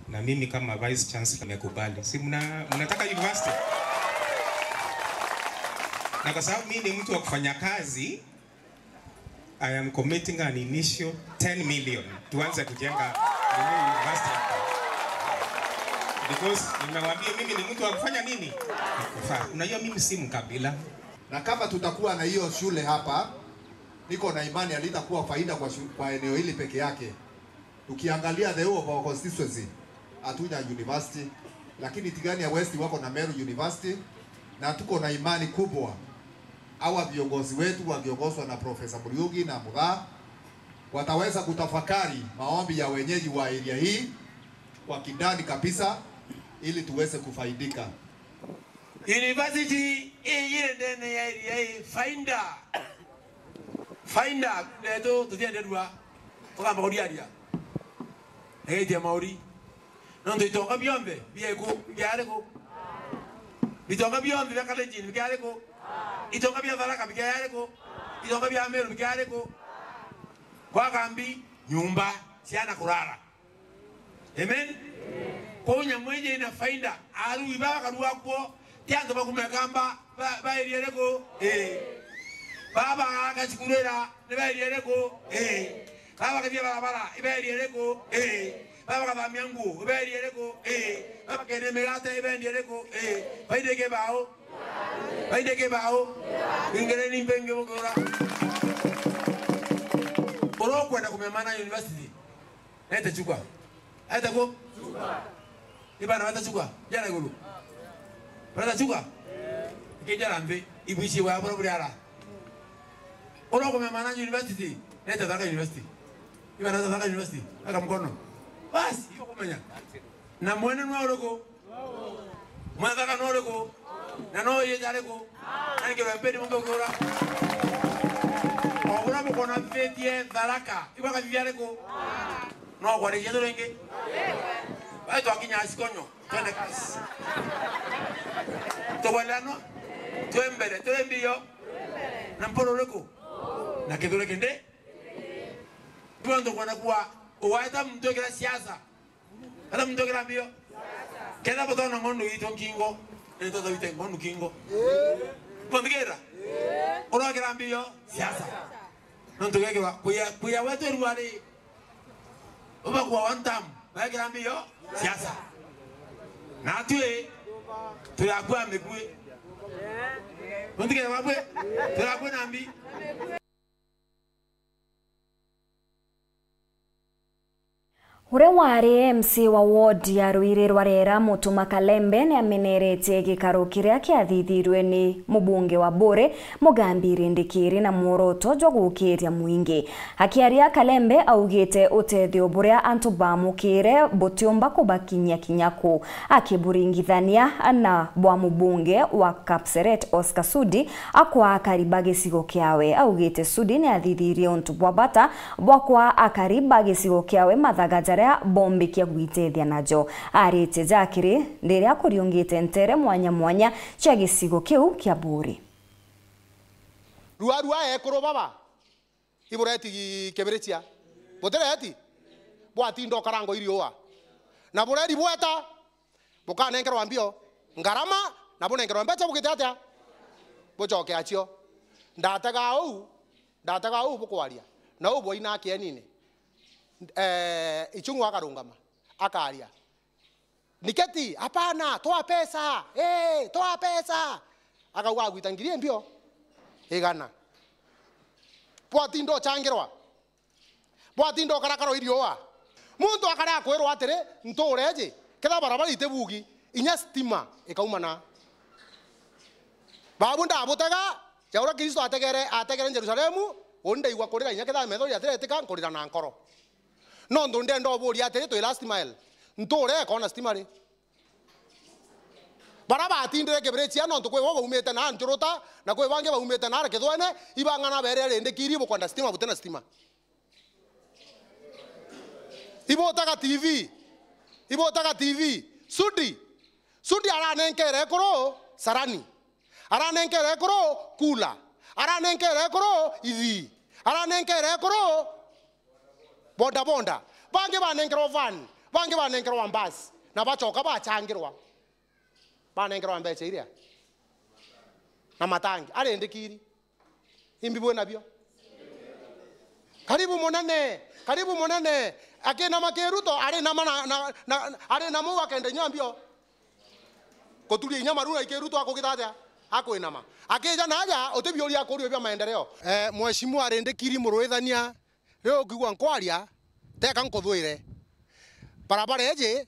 na mimi kama vice chancellor nimekubali. Si mnataka university? Na kwa sababu mimi ni mtu wa kufanya kazi, I am committing an initial 10 million tuanze kujenga university. Because nimewaambia mimi ni mtu wa kufanya nini? Unajua mimi si mkabila. Na kama tutakuwa na hiyo shule hapa, niko na imani alitakuwa faida kwa eneo hili peke yake. Tukiangalia the whole of our constituency, hatuja university, lakini Tigania West wako na Meru University, na tuko na imani kubwa hawa viongozi wetu wakiongozwa na Professor Muriugi na Mutha wataweza kutafakari maombi ya wenyeji wa area hii kwa kindani kabisa ili tuweze kufaidika. University ile ndene ya area hii finder neto tutiende dua tukamba odiadia ege mauri non itonga biombe bieko biareko itonga biombe bakale jini biareko itonga bia Tharaka biareko itonga bia Meru biareko kwa kambi nyumba siana kurara. Amen. Konya mwenye ina finder aru ibaka kadua kwa tianzo bakumekamba ba ereko baba akachikulera nibaeliereko baba kadia barabara ibaeliereko baba kadhamia nguo ibaeliereko baba kene megata ibaeliereko baideke bao ingere ni mbenge bokora oro kwenda kumemana university nete chukwa aita ko ibana wata chukwa jana gulu bana chukwa kijana mbe ibishi wa bora Oro kumemana university, neta Tharaka University. Iba na Tharaka University, aka mkono. Basi, hiyo kumenya. Na mwene nwaroko. Mwadaka nwaroko. Na no yejareko. Na ngero mpeni mumbe kura. Obura mkono mfetie Tharaka. Iba ka viareko. No kwa rejezo lenge. Ba to akinya asikonyo. Twende kasi. To walano. Twembere, twembiyo. Na mporo leko. Na kidole kende tuando kwa nakuwa uwaita mtu kila siasa hata mtu kila mbio kenda botona ngondo ito kingo ito dawite ngondo kingo pondikera ora kila mbio siasa ndo kekwa kuya wetu ruwali uba kwa wantam ba kila mbio siasa na tuwe tuyakwa mekwe pondikera babwe tuyakwa nambi. Ure wari MC wa ward ya Ruiri Rwarera Mutuma Kalembe ni amenerete gikaro kiria kiathithirwe ni mubunge wa Bore Mugambiri Ndikiri na muoroto jwa gukiria mwingi. Akiaria Kalembe augite utethio buria antu bamukire butiumba kubakinya kinyaku akiburingithania na bwa mubunge wa Kapseret Oscar Sudi akwa akariba gicigo kiawe. Augite Sudi ni athithirie untu bwa bata bwa kwa akariba gicigo kiawe mathaga bombi kia gwitethia najo arite jakiri ndiria kuriungite ntere mwanya mwanya cia gicigo kiu kia Buri ruarua ekoro baba ibureti keberetia botereti bwati ndo karango iriwa na buredi bweta bukanengero ambio ngarama na bunengero mbecha bugitata bojoke achio ndataga u bukwaria na ubwo ina kienine Ichungu akarungama akaria Niketi hapana toa pesa toa pesa akauga agwitangirie mbio igana bwatindo changirwa bwatindo karakaro irioa muntu akara kwirwa atiri ntureje ketha barabara itebugi inya stima ikaumana babu ndabutaga jaura Kristo ategere Jerusalemu onde igwa kurira inya ketha metho ya tika nkurira na nkoro no ndunde ndoburi atiri to last mile ntore kona stima ri baraba atindire kebrechia no tukwe wogo umete na njuruta na kwe bange ba umete na kethwene ibangana bere rende kiri bo kwanda stima butena stima ibotaka TV sudi aranenkere koro sarani aranenkere koro kula aranenkere koro ivi aranenkere koro bonda bange banenkero van bange banenkero ambas na bachoka bachangirwa banengera mbeche iria na matangi arende kiri imbibwe nabyo karibu monene akena makeruto ari na ari na muga kende nyambio kotuli nyama rura ikeruto akogithaja akwinama akija naja otebioria akurio bya maendeleo mheshimiwa arende kiri muruithania reo kigwa nkwaria teka nkothwire barabara eje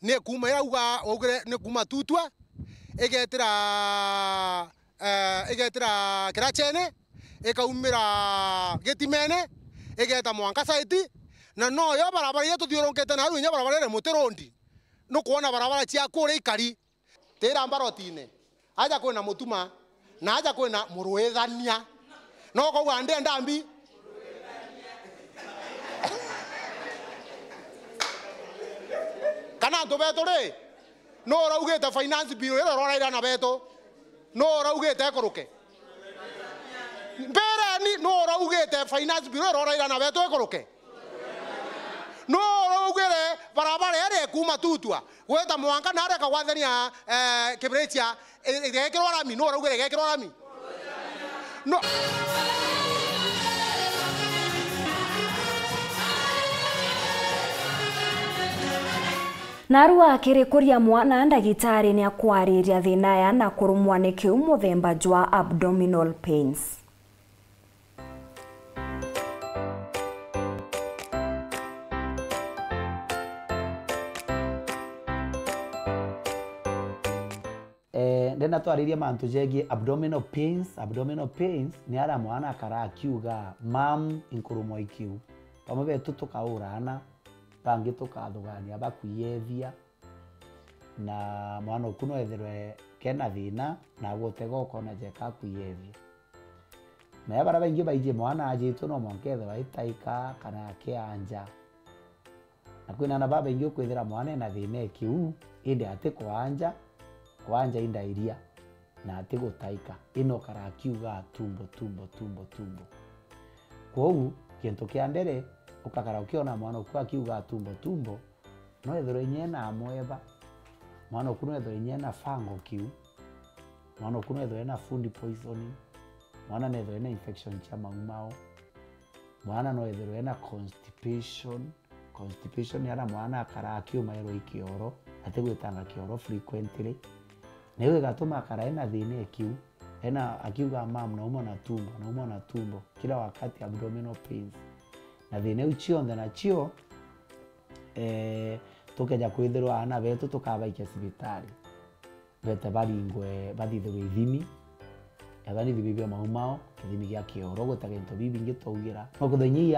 ne kuma yauga ogere ne kuma tutwa egetira kirachene ekaumira getimene egeta mwanka site na no yo barabara yetu thioronkete na runya barabara re muterondi no kuona barabara cia kure ikari tera mbarotine aja kwena mutuma na aja kwena muruithania no ko wande ndambi kana ndo beto re no raugete finance bill ero roraira na beto no raugete ekoruke mbere ni no raugete finance bill ero roraira na beto ekoruke no raugere barabara ere kuma tutwa weta mwanka na areka wathania kebrechia egekero rami no raugere egekero rami no Narua akirikuria mwana ndagitari ni akwariria thina ya na kurumwa ni kiu muthemba jwa abdominal pains. Ndena twariria mantu jegi abdominal pains ni ara mwana akara akiuga mam inkurumo ikiu pamoja tutukaurana bangi tukathugania bakwiyethia na mwana okuno etherwe kena thina na gutega ukona jeka kwiyethia na bara baingi baije mwana ajitu no monkethe baitaika kana kianja na kwina na baba ingi kwithira mwana na thina kiu inde ate kwanja inda iria na ate gutaika ino kara kiuga tumbo kwou kintu kia mbere ukakara ukiona mwana ukwa kiuga tumbo no ethero nyena amweba mwana okuno ethero nyena fango kiu mwana okuno ethero na food poisoning mwana ethero na infection cha maumao mwana no ethero na constipation yara mwana akara akiuma ero ikioro ategwetanga kioro frequently newe gatuma akara ena thine kiu ena akiuga mam nauma na tumbo kila wakati abdominal pains na thine uchionde na chio tukeja kwithirwa ana betu tukabaikia cibitari bete baringwe bathithirwe ithimi yathani thibibia maumao kithimi gia kioro gutagento bibi ngitougira no kuthenyi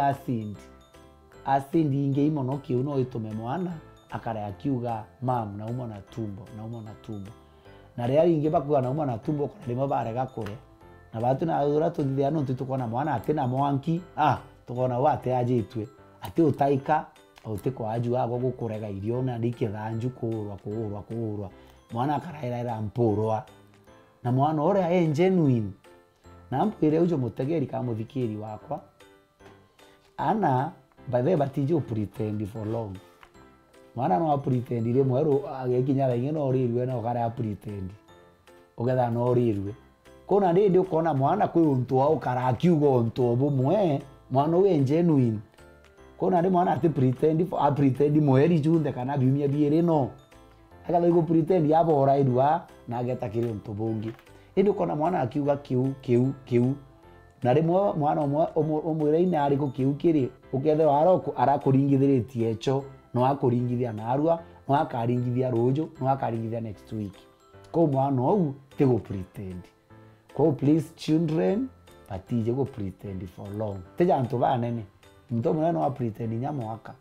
acid inge imono kiu no itume mwana akara akiuga mam nauma na tumbo na ria inge bakuga nauma na tumbo kana rimo barega kure na batu na ura tuthithia no tukona mwana atina mwanki tukona wate ajitwe ati utaika utiko aju ago gukurega irio na ndikithanju kurwa mwana akaraira mpurwa na mwana ore genuine na mpire ujo mutegeri ka muthikiri wakwa ana bathe batije pretend for long mwana no pretend ire mweru agekinya ringi no rirwe no kara pretend ugetha no rirwe kona ndi ukona mwana kwi untu wa ukara kiugo untu bumwe mwana we genuine kona ndi mwana ati pretend mweri junde kana biumia biere no akatho igo pretend yabora idwa na agetakire untu bungi indi kona mwana akiuga kiu na rimwe mwana omwire-ini ari ku kiu kiri ukethera aroko arakuringithiritie echo no akuringithia narua no akaringithia ruju no akaringithia next week ko mwana ou tigo pretend ko please children patije go pretend for long teja antu banene mtu mwana no pretend nya mwaka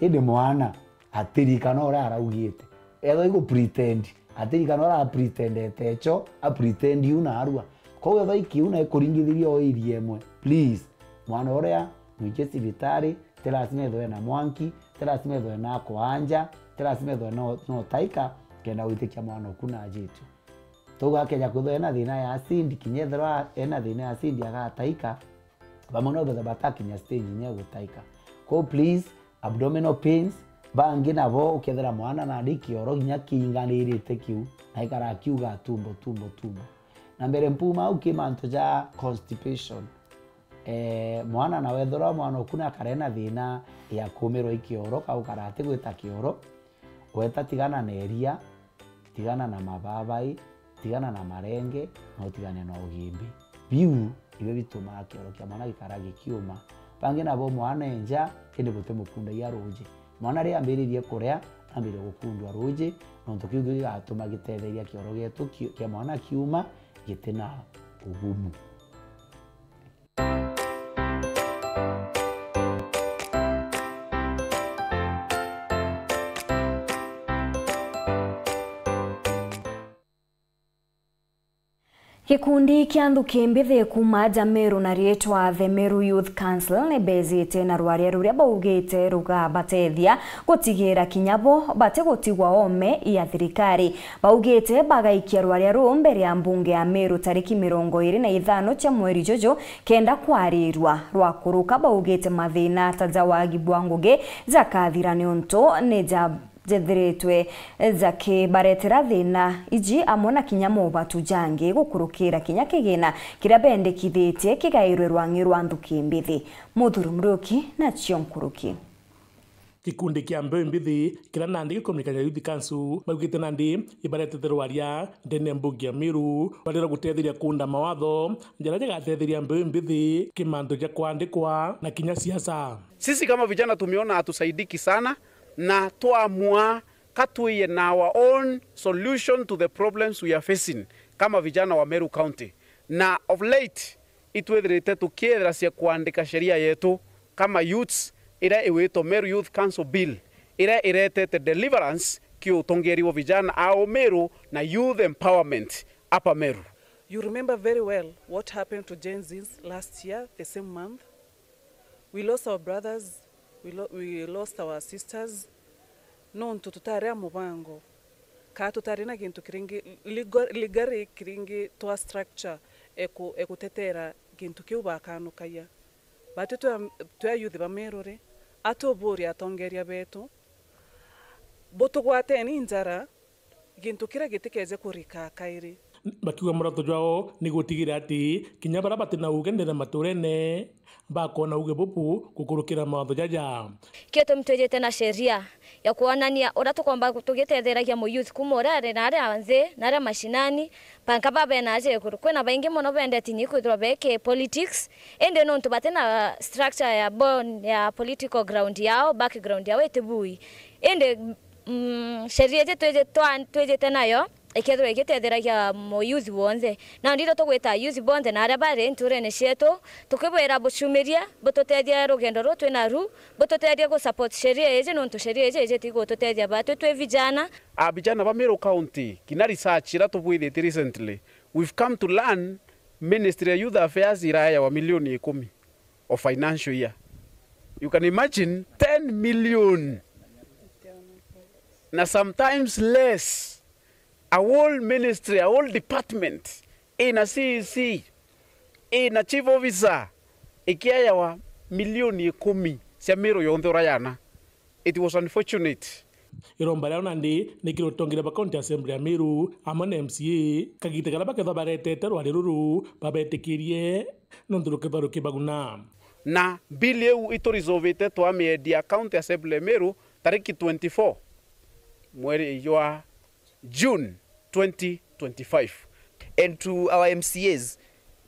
indi mwana atirika no ora araugite etho igo pretend atirika no ara pretend etecho a pretend una arua ko etho ikiuna ekuringithiria o iriemwe please mwana oria mwike cibitari terasime etho na mwanki terasime etho na kwanja terasime etho no taika kenda witikia mwana okuna jitu toga kenya kutho ena thina ya acid kinyethera ena thina ya acid agataika bamono betha batakinya stage nya gutaika ko please abdominal pains bangi nabo ukethera mwana na ndikioro ginya kinganirite kiu na ikara kiuga tumbo na mbere mpuma ukimanto ja constipation mwana na wethora mwana okuna karena thina ya kumiro ikioro kau karate gwita kioro weta tigana na eria tigana na mababai tigana na marenge no tigane na ugimbi biu ibe bituma kioro kia mwana gikarage kiuma bangi nabo mwana enja ende bote mukunda ya roje mwana ri ambiririe kuria ambire gukundwa roje no ntokiugo gatuma gitetheria kioro getu kia mwana kiuma gitena ugumu Gikundi kia nthuki mbithi kuma Meru na rietwa The Meru Youth Council ne bezite na rwaria ruria baugite ruga batethia gutigira kinyabo bate gutigwa ome ya thirikari baugite bagaikia rwaria ru mbere ya mbunge ya Meru tariki 25 cha mweri jojo kenda kwarirwa rwa kuruka baugite mathina taja wagi bwanguge zakathira ni unto ne jethiritwe zake baretera thina iji amona kinyamo batujange gukurukira kinya kigina kiria bendekithitie kigairwe rwangi rwa nthuki mbithi muthuru mruki na chionkuruki kikundi kia mbeu mbithi kira nandi gikomunikania Youth Council baugite nandi ibaretete rwaria ndene mbunge ya Meru barira gutetheria kunda mawatho njara jagatetheria mbeu mbithi kimandu ja kuandikwa na kinya siasa. Sisi kama vijana tumeona hatusaidiki sana na tuamua katuye na our own solution to the problems we are facing kama vijana wa Meru County. Na of late itwethirite tukiethera cia kuandika sheria yetu kama youths ira iwito Meru Youth Council Bill ira iretete deliverance kiutongeri wa vijana ao Meru na youth empowerment hapa Meru. You remember very well what happened to Gen Zs last year, the same month. We lost our brothers, we lost our sisters. No tutare mubango ka tutare na gintu kiringi ligari kiringi to structure ekutetera gintu kiu bakanukaya batu twa youth ba Meru re atobori atongeria betu boto gwateni injara gintu kira gitikeze kurika kairi bakiuga murato jwao ni gutigira ati kinya bara batina ugendera maturene bakona uge bupu gukurukira mawatho jaja kieto mtwejete na sheria ya kuonania ora tukomba tugitetheragia mu youth kumorare na ari anze na ari mashinani panka baba na aje kwena baingi mono bendeti ni kwithwa beke politics ende no ntubate na structure ya bone ya political ground yao background yao etebui ende sheria yetu twejete nayo ikethwe igitetheragia mo youth bonze na ndiro tugwita youth bonze na araba re nturene cietu tukibwira bucumiria bututethia rugendo ru twina ru bututethia go support sheria ije nontu sheria ije tigo tutethia batu twe vijana vijana ba Meru County kina research ira tubwithite recently we've come to learn Ministry of Youth Affairs iraya wa milioni 10 of financial year. You can imagine 10 million na sometimes less. A whole ministry, a whole department, in a CEC, in a chief officer, ikiaya wa milioni 10 cia Meru yonthe urayana. It was unfortunate. Iromba rao nandi nikirotongera ba county assembly ya Meru amana MCA kagitegara baketha baretete rwari ruru babetikirie nonturuke baruke baguna. na bill eu ito resolvete to amiedia county assembly Meru tariki 24 mwezi wa June 2025. And to our MCAs,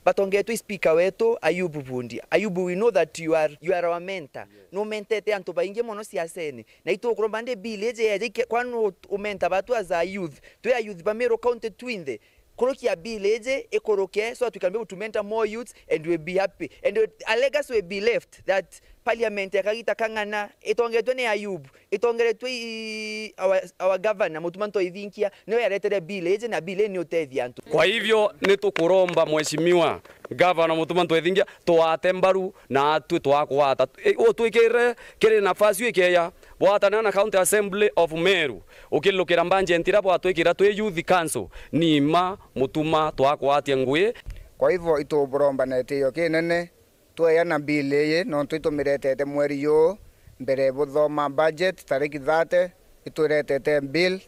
batongetu speaker wetu Ayubu Bundi. Ayubu, we know that you are our mentor. No mentete anto bainge mono siaseni. Na ito kurombande bileje ya jike kwanu umenta batu as a youth. To ya youth ba Meru County twinde. Koroki ya bileje ekoroke so that we can be able to mentor more youths and we'll be happy. And a legacy will be left that parliament yakagita kangana itongeretwe ni Ayubu, itongeretwe our governor mutumanto ithinkia no yaretere bill na bill ni utethia antu. Kwa hivyo nitukuromba mheshimiwa governor mutumanto ithinkia twatembaru na atu twakwata twikire kire nafasi ikeya bwatana na county assembly of Meru ukilukira mbanje ntira bwatwikira twi youth council nima mutuma twakwatia ngui. Kwa hivyo ituburomba na itiyo kinene tuyana bill no twitumiretete mweri yo mbere buthoma budget tariki 30 ituretete bill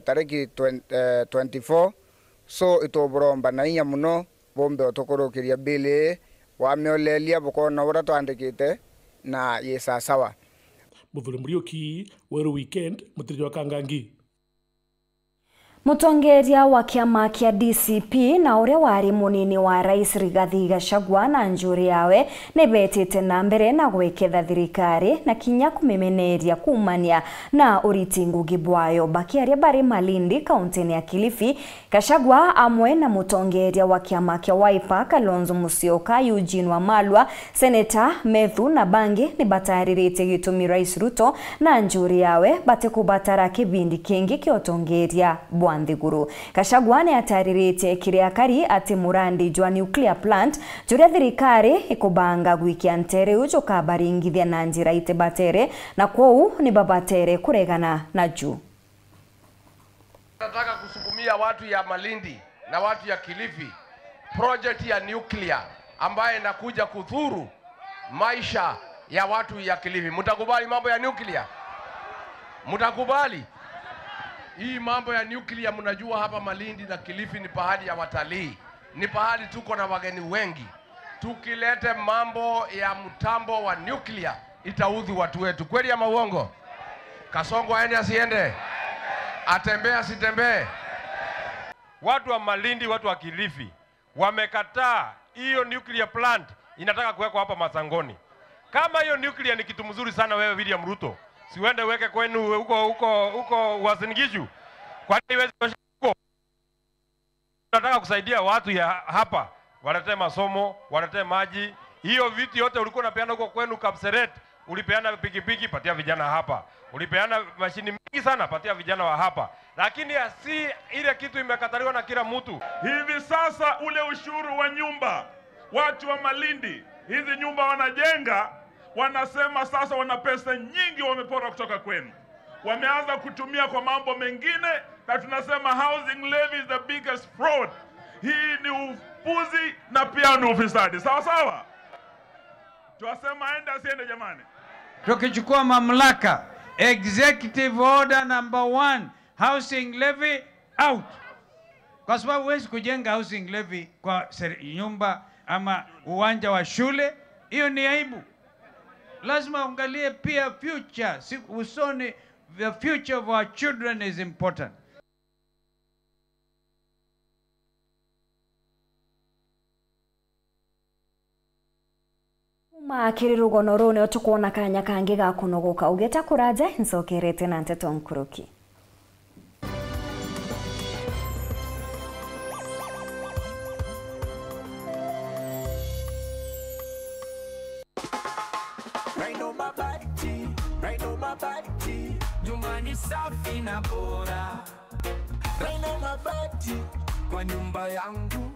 tariki 24 so ituburomba na inya muno bombe otukurukiria bill wa miolelia bukona ura twandikite na yesa sawa. Muthuri Muriuki weru weekend mutiri wa Kangangi. Mutongeria wa kiama kia DCP na uria wari munini wa Rais Rigathi Gachagua na njuri yawe nebetete na mbere na gweketha thirikari na kinya kumemeneria kumania na uriti Ngugi Bwayo bakiaria bari Malindi kaunti ya Kilifi. Gachagua amwe na mutongeria wa kiama kia Wiper Kalonzo Musyoka, Eugene Wamalwa, Senator Methu na Bangi ni bataririte gitumi Rais Ruto na njuri yawe batekubatara kibindi kingi kiotongeria Thiguru. Gachagua ni ataririte kiria kari ati murandi jwa nuclear plant juria thirikari ikubanga gwikia ntere ujo kabaringithia na njira ite batere na kwou ni babatere kuregana na juu. Nataka kusukumia watu ya Malindi na watu ya Kilifi project ya nuclear ambaye inakuja kudhuru maisha ya watu ya Kilifi. Mtakubali mambo ya nuclear? Mtakubali? Hii mambo ya nuclear mnajua hapa Malindi na Kilifi ni pahali ya watalii. Ni pahali tuko na wageni wengi. Tukilete mambo ya mtambo wa nuclear itaudhi watu wetu. Kweli ama uongo? Kasongo aende asiende? Atembee asitembee? Watu wa Malindi, watu wa Kilifi wamekataa hiyo nuclear plant inataka kuwekwa hapa Masangoni. Kama hiyo nuclear ni kitu mzuri sana, wewe William Ruto, si uende weke kwenu huko Uasin Gishu. Kwa nini iweze huko? Tunataka kusaidia watu ya hapa, waletee masomo, waletee maji. Hiyo vitu yote ulikuwa unapeana huko kwenu Kapseret, ulipeana pikipiki, patia vijana hapa. Ulipeana mashini mingi sana, patia vijana wa hapa. Lakini si ile kitu imekataliwa na kila mtu. Hivi sasa ule ushuru wa nyumba, watu wa Malindi, hizi nyumba wanajenga, wanasema sasa wana pesa nyingi wamepora kutoka kwenu. Wameanza kutumia kwa mambo mengine na tunasema housing levy is the biggest fraud. Hii ni upuzi na pia ni ufisadi. Sawa sawa? Tuwasema enda asiende jamani. Tukichukua mamlaka, executive order number 1, housing levy out. Kwa sababu huwezi kujenga housing levy kwa nyumba ama uwanja wa shule, hiyo ni aibu. Lazima angalie pia future, usoni, the future of our children is important. Makirirugo norone otukuona kanya kangi ga kunogoka ugeta kuraje nsokerete na Nteto Nkuruki. Safi na bora Raina mabati kwa nyumba yangu,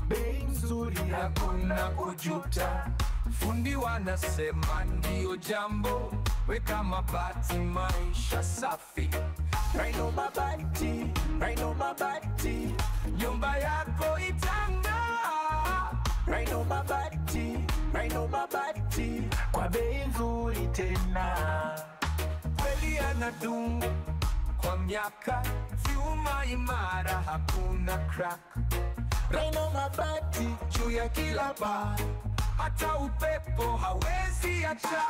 bei nzuri hakuna kujuta. Fundi wanasema ndio jambo, weka mabati maisha safi. Raina mabati, nyumba yako itang'aa. Raina mabati, kwa bei nzuri tena. Kweli anadumu kwa miaka, vyuma imara hakuna crack. Raina mabati juu ya kila paa, hata upepo hawezi acha.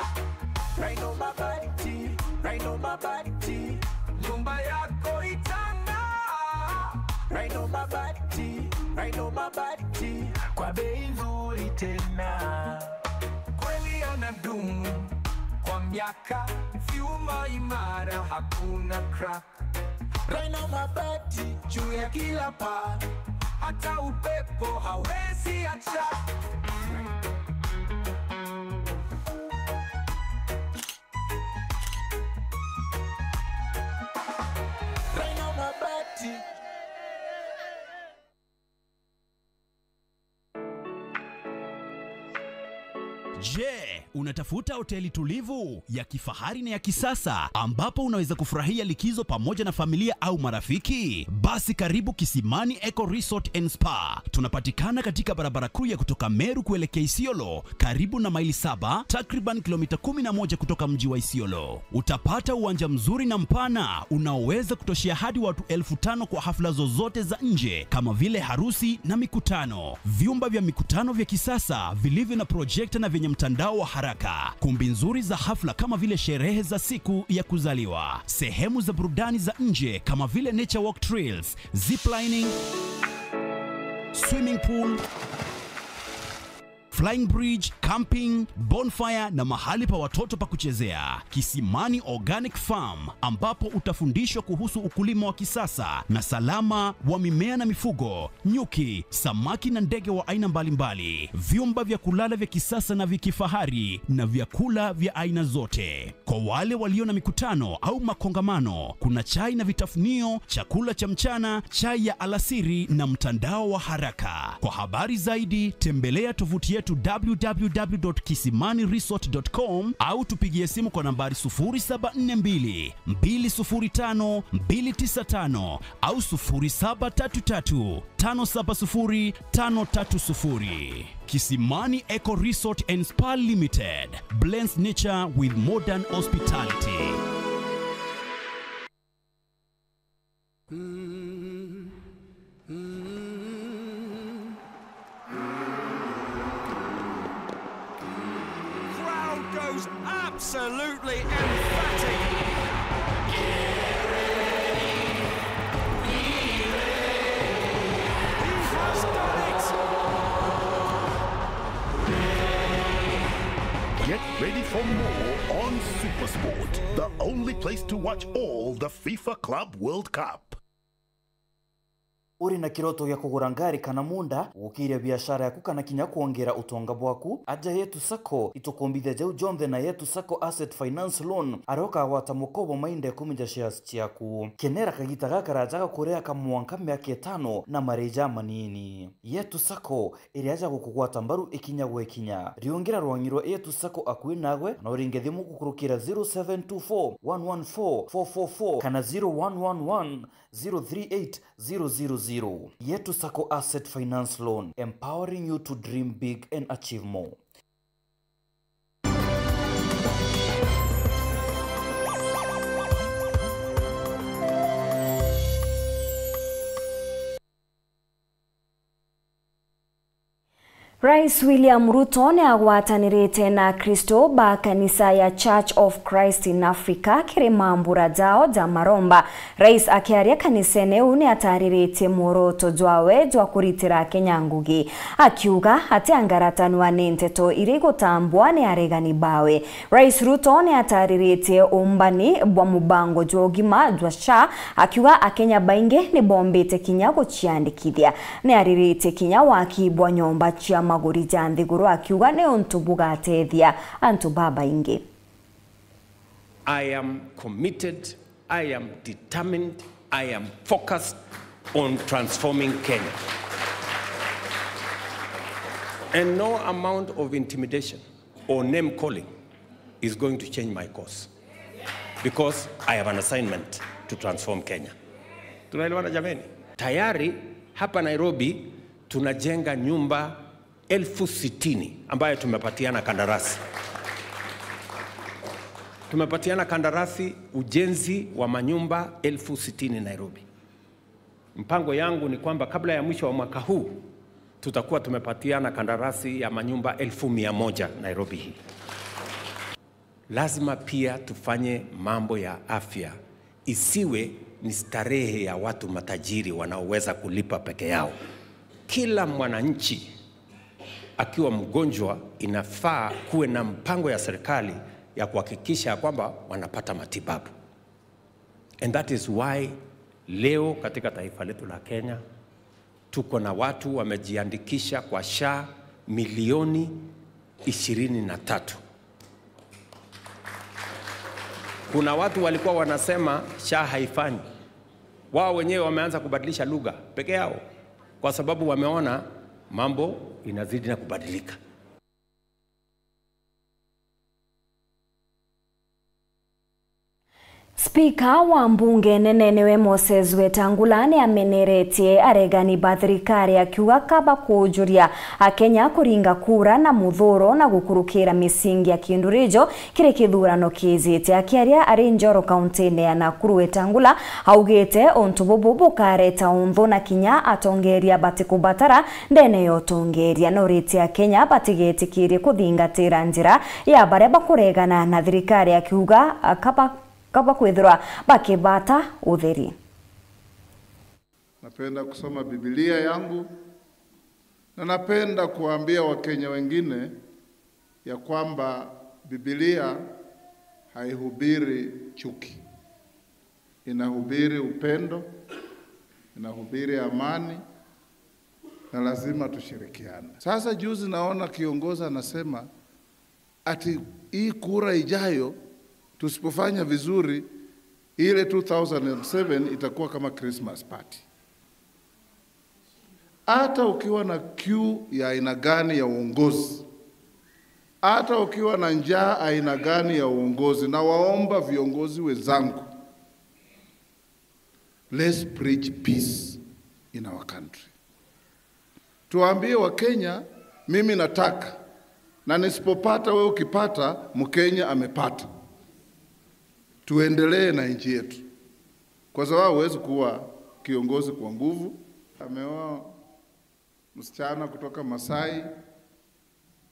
Rhino Mabati, Rhino Mabati, nyumba yako itang'aa. Rhino Mabati, Rhino Mabati, kwa bei nzuri tena. Kweli yanadumu kwa miaka, vyuma imara, hakuna crack. Rhino Mabati, juu ya kila paa, hata upepo hawezi acha. Rhino Mabati. Je, unatafuta hoteli tulivu ya kifahari na ya kisasa ambapo unaweza kufurahia likizo pamoja na familia au marafiki? Basi karibu Kisimani Eco Resort and Spa. Tunapatikana katika barabara kuu ya kutoka Meru kuelekea Isiolo, karibu na maili 7, takriban kilomita 11 kutoka mji wa Isiolo. Utapata uwanja mzuri na mpana unaoweza kutoshea hadi watu 5,000 kwa hafla zozote za nje kama vile harusi na mikutano. Vyumba vya mikutano vya kisasa vilivyo na projector na vyenye mtandao wa haraka, kumbi nzuri za hafla kama vile sherehe za siku ya kuzaliwa, sehemu za burudani za nje kama vile nature walk trails, ziplining, swimming pool, flying bridge, camping, bonfire na mahali pa watoto pa kuchezea. Kisimani Organic Farm, ambapo utafundishwa kuhusu ukulima wa kisasa na salama wa mimea na mifugo, nyuki, samaki na ndege wa aina mbalimbali. Vyumba vya kulala vya kisasa na vikifahari na vyakula vya aina zote. Kwa wale walio na mikutano au makongamano, kuna chai na vitafunio, chakula cha mchana, chai ya alasiri na mtandao wa haraka. Kwa habari zaidi, tembelea tovuti yetu www.kisimaniresort.com au tupigie simu kwa nambari 0742 205 295 au 0733 570 530. Kisimani Eco Resort and Spa Limited blends nature with modern hospitality. Absolutely emphatic. He has done it. Get ready for more on SuperSport, the only place to watch all the FIFA Club World Cup. Uri na kiroto ya kugura ngari kana munda ukiria biashara yaku kana kinya kuongera utonga bwaku aja Yetu Sacco itukombithia jau jonthe na Yetu Sacco Asset Finance Loan aroka wata mukobo mainde kuminja shares ciaku kenera kagita gakarajaga kurea kamwanka miaka 5 na mareja manini. Yetu Sacco iri aja gukugwata mbaru ikinya gwekinya riongera rwangiro Yetu Sacco akui nagwe na uringe thimu gukurukira 0724 114 444 kana 0111 038000. Yetu Sacco Asset Finance Loan, empowering you to dream big and achieve more. Rais William Ruto ni agwatanirite na Kristo ba kanisa ya Church of Christ in Africa kirimambura jao ja maromba. Rais akiaria kanisa neu ni ataririte muoroto jwawe jwa kuritira Kenya ngugi. Akiuga ati angaratanwa ni nteto iri gutambwa ni aregani bawe. Rais Ruto ni ataririte umbani bwa mubango jwa ugima jwa SHA akiuga akenya bainge ni bombete kinya guchiandikithia. Ni aririte kinya wakibwa nyomba chia maguri jandi guru akiuga ne ontubuga atethia antu baba ingi. I am committed, I am determined, I am focused on transforming Kenya. And no amount of intimidation or name calling is going to change my course. Because I have an assignment to transform Kenya. Tunaelewana jameni? Tayari hapa Nairobi tunajenga nyumba 60,000 ambayo tumepatiana kandarasi. Tumepatiana kandarasi ujenzi wa manyumba 60,000 Nairobi. Mpango yangu ni kwamba kabla ya mwisho wa mwaka huu tutakuwa tumepatiana kandarasi ya manyumba 1,100 Nairobi hii. Lazima pia tufanye mambo ya afya, isiwe ni starehe ya watu matajiri wanaoweza kulipa peke yao. Kila mwananchi akiwa mgonjwa inafaa kuwe na mpango ya serikali ya kuhakikisha kwamba wanapata matibabu. And that is why leo katika taifa letu la Kenya tuko na watu wamejiandikisha kwa SHA milioni 23. Kuna watu walikuwa wanasema SHA haifanyi. Wao wenyewe wameanza kubadilisha lugha peke yao kwa sababu wameona mambo inazidi na kubadilika. Spika wa mbunge nene niwe Moses Wetangula ni ameneretie aregani ba thirikari akiuga kaba kujuria Akenya kuringa kura na muthuro na gukurukira misingi ya kindurijo kiri kithurano kizite akiaria ari Njoro kaunti-ini ya Nakuru. Wetangula augite ontu bubu bukareta unthu na kinya atongeria batikubatara ndene yotongeria no riti Akenya batigetikirie kuthingatira njira ya baria bakuregana na thirikari akiuga kaba kwithira bakibata utheri. Napenda kusoma Biblia yangu na napenda kuambia Wakenya wengine ya kwamba Biblia haihubiri chuki. Inahubiri upendo, inahubiri amani na lazima tushirikiane. Sasa juzi naona kiongozi anasema ati hii kura ijayo tusipofanya vizuri ile 2007 itakuwa kama Christmas party. Hata ukiwa na queue ya aina gani ya uongozi, hata ukiwa na njaa aina gani ya uongozi, na waomba viongozi wenzangu, let's preach peace in our country. Tuambie Wakenya, mimi nataka, na nisipopata wewe ukipata, Mkenya amepata. Tuendelee na nchi yetu. Kwa sababu huwezi kuwa kiongozi kwa nguvu. Ameoa msichana kutoka Masai.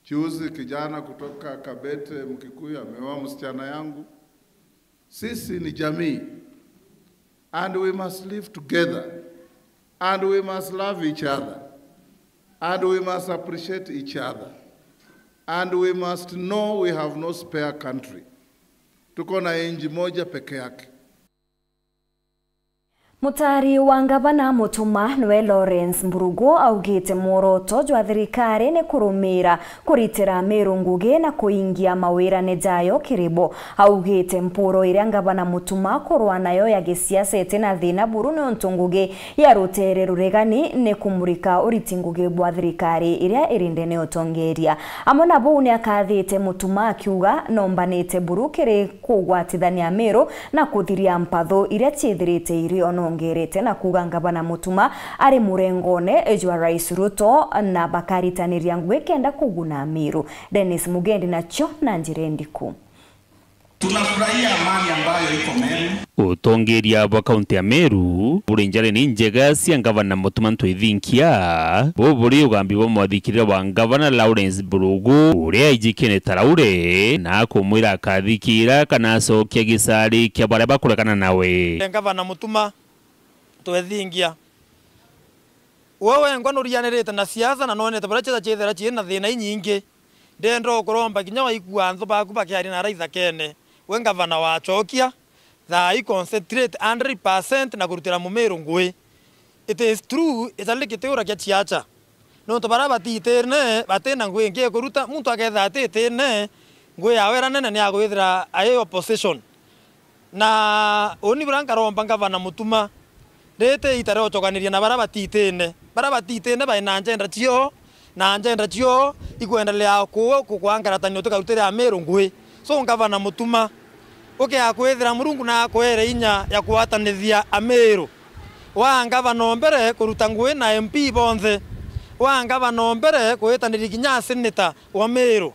Juzi kijana kutoka Kabete Mkikuyu ameoa msichana yangu. Sisi ni jamii. And we must live together. And we must love each other. And we must appreciate each other. And we must know we have no spare country. Tuko na nchi moja peke yake. Mutari wa ngavana Mutuma niwe Lawrence Mburugo augite muoroto jwa thirikari ni kurumira kuritira Meru ngugi na kuingia mawira ne jayo kiribo. Augite mpuro iria ngavana Mutuma kurwa nayo ya gisiasa tena thina buru ni ontungugi ya rutere ruregani ne kumurika uriti ngugi bwa thirikari iria irinde ne otongeria. Amona bu ni akathite Mutuma akiuga nombanite buru kiri kugwatithania Meru na kuthiria mpatho iria chithirite irio ongerete na kuga ngavana Mutuma ari murengone ejwa Rais Ruto na bakaritaniria ngwe kenda kuguna Meru. Dennis Mugendi nacho na Njirendiku. Tunafurahia amani ambayo iko Meru. Utongeria bwa kaunti ya Meru burinjare ni njega cia ngavana Mutuma ntwithinkia buri ugambi bo mwathikirira wa ngavana Lawrence Mburugu uria ijikene taraure na kumwira akathikira kana acokia gisari kia baria bakurekana nawe. Ngavana Mutuma twethingia wewe ngwanurianirite na siasa na nonete bara chethera china thina nyingi ndendo kuromba kinya waigua nthu baku bakiari na raitha kene we ngavana wa chokia tha concentrate 100% na kurutira Mumeru ngui. It is true italikite ura kia chiacha no to bara batiterne batena ngui ngie kuruta muntu aketha atitene ngui yawera nene ni agwithira ayo opposition na oni branka romba ngavana Mutuma Dete itare ochoganiria na bara batitene ba na agenda cio na agenda cio ikuendelea kuangaratania tukarutira Meru ngui. So ngavana Mutuma uke akwethira Murungu na akwere inya ya kuatanithia Meru wa ngavana mbere kuruta ngui na MP bonthe wa ngavana mbere kuetanira kinya senator wa Meru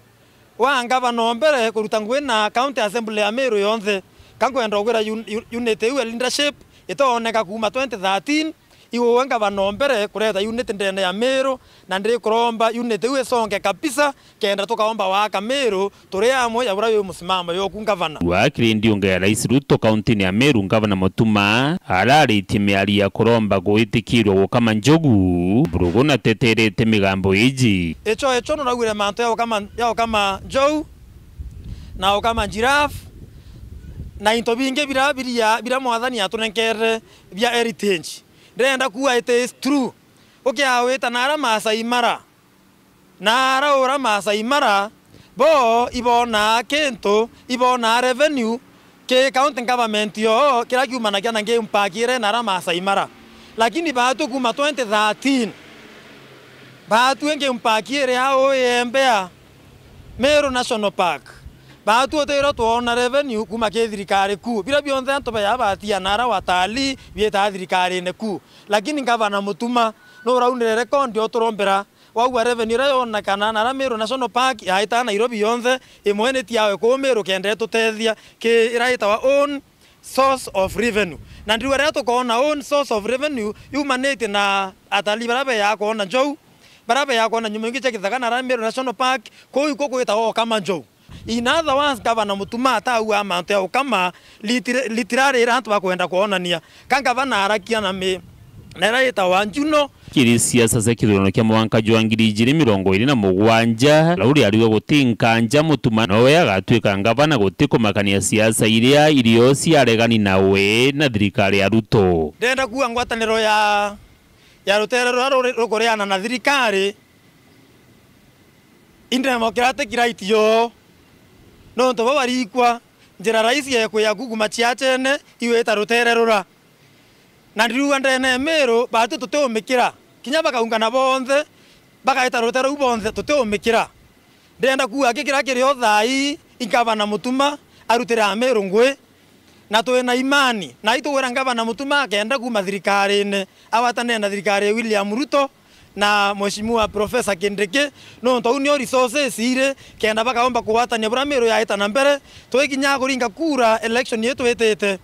wa ngavana mbere kuruta ngui na county assembly ya Meru yonthe kankwenda gwira unity leadership itaoneka kuma 2013 iwe ngavana mbere kureta unity ndene ya Meru na ndi kuromba unity uwe songe kabisa kenda tukaomba waka Meru turi amwe ya burayo musimama yo kungavana wakiri ndiunga ya Rais Ruto kaunti ya Meru ngavana Mutuma ararite miari ya kuromba guitikirwo gukama njogu burugu na teterete migambo iji echo no nagwire manto ya kama njogu na kama giraffe na into binge bira mwathani atunenkere bia heritage ndenda kuwa it is true ukiawita nara Masai Mara nara ora Masai Mara bo ibona kento ibona revenue ke county government yo kila kiumana kiana nge mpakire nara Masai Mara lakini batu kuma 2013 batu nge mpakire hao yembea Meru National Park batu otero tuona revenue kuma ke thirikari ku bira bionze anto ya batia nara watali bieta thirikari ne ku lakini ngavana Mutuma no raunire record otorombera wa revenue rayona kana nara Meru National Park yaita Nairobi yonze imwene tiawe ko Meru kende tutethia ke iraita wa own source of revenue na ndiwe reto kona own source of revenue humanity na atali barabe ya kona njou barabe ya kona nyumungi chekithaka nara Meru National Park ko iko kwita o kama njou. In other words, Governor Mutuma atau amante au kama literary rantu bakwenda kuonania kan gavana arakia na me neraita wanjuno kiri siasa za kirono kya mwanka jwangiri 2027 lauri ariwe gutinkanja Mutuma nowe agatwika ngavana gutiko makania siasa iria iriosi aregani nawe na thirikari ya Ruto ndenda kuwa ngwataniro ya ruterero rukoreana na thirikari indemocratic right yo no to babarikwa njira raisi yeko ya kuguma chiachene iwe tarutererura na ndiruga ndene Meru batu tuteumikira kinya bakaungana bonthe bakaita rutero bonthe tuteumikira ndenda kuwa kikira kirio thai ingavana Mutuma arutira Meru ngwe na twena imani na itwera ngavana Mutuma kenda kuma thirikari-ine awatane na thirikari William Ruto na mheshimiwa Professor Kindiki no ntaunio resources ire kenda bakaomba kuwatania bura Meru yaita na mbere twikinya kuringa kura election yetu etete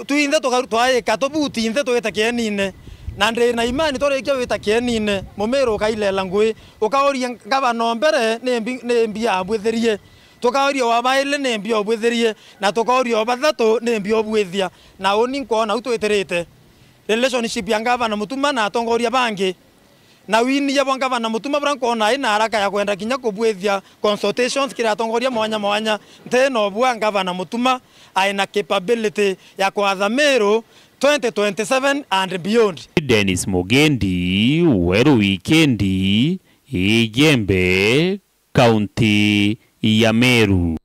tuinde twaye katobuti inde tweta kienine na ndre na imani torekia wita kienine Mumeru kailela ngui ukaoria ngavana mbere ne mbia abwetherie tukaoria wabaile ne mbia obwetherie na tukaoria obathatu ne mbia obwethia na oni nkona utweterete relationship ya ngavana Mutuma na atongoria bangi na wini ya ngavana Mutuma branko na ina haraka ya kwenda kinya kubwethia consultations kira atongoria mwanya nteno bwa ngavana Mutuma aina capability ya kuatha Meru 2027 and beyond. Dennis Mugendi, Weru Wikendi, Igembe, County ya Meru.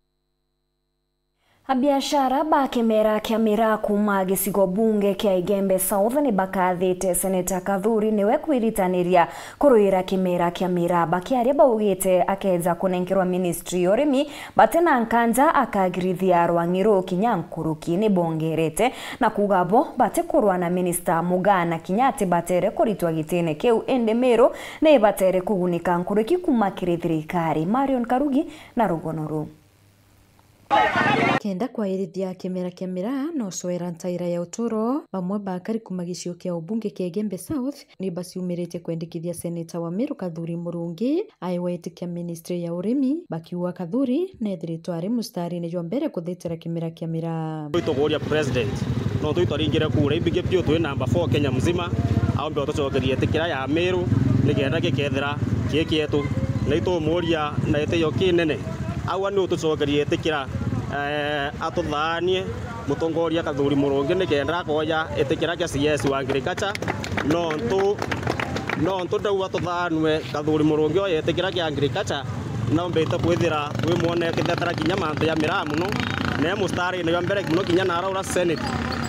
Abiashara bakemera kiamira kuma gicigo bunge kia Igembe South ni bakathite Senator Kathuri niwe kwiritaniria kuruira kimera kiamira bakiaria baugite akeza kunenkerwa ministry yorimi batena nkanja akagirithia Rwangiru Kinyankuruki ni bongerete na kugabo bate kurwa na minister Mugana Kinyati batere kuritwa gitene keu ende Meru ne batere kugunika Nkuruki kuma thirikari. Marion Karugi na Rugonoru. Kenda kwa irithia kimera kiamira no swera ntaira ya uturo bamwe bakari kuma gicio kia ubunge kia Igembe South ni basiumirite kwendikithia Senator wa Meru Kathuri Murungi aiwetikia ministry ya urimi bakiwa Kathuri nethiritwo ari mustari ni jwa mbere kuthitira kimera kiamira tugoria president no tuitwaringire kura ibige pio twi number 4 Kenya mzima au mbe tucokerie tikira ya Meru nigenda gikethira kietu na itumuria na iteyo kinene awa ni utucokerie tikira atuthanie mutongoria Kathuri Murungi nigenda koya itikira kia CS wa agriculture no ndau atuthanwe Kathuri Murungi oya itikira kia agriculture no mbete kwithira twi muone kithetera kinya mantu ya mira muno ne mustari ni mbere muno kinya na araura senate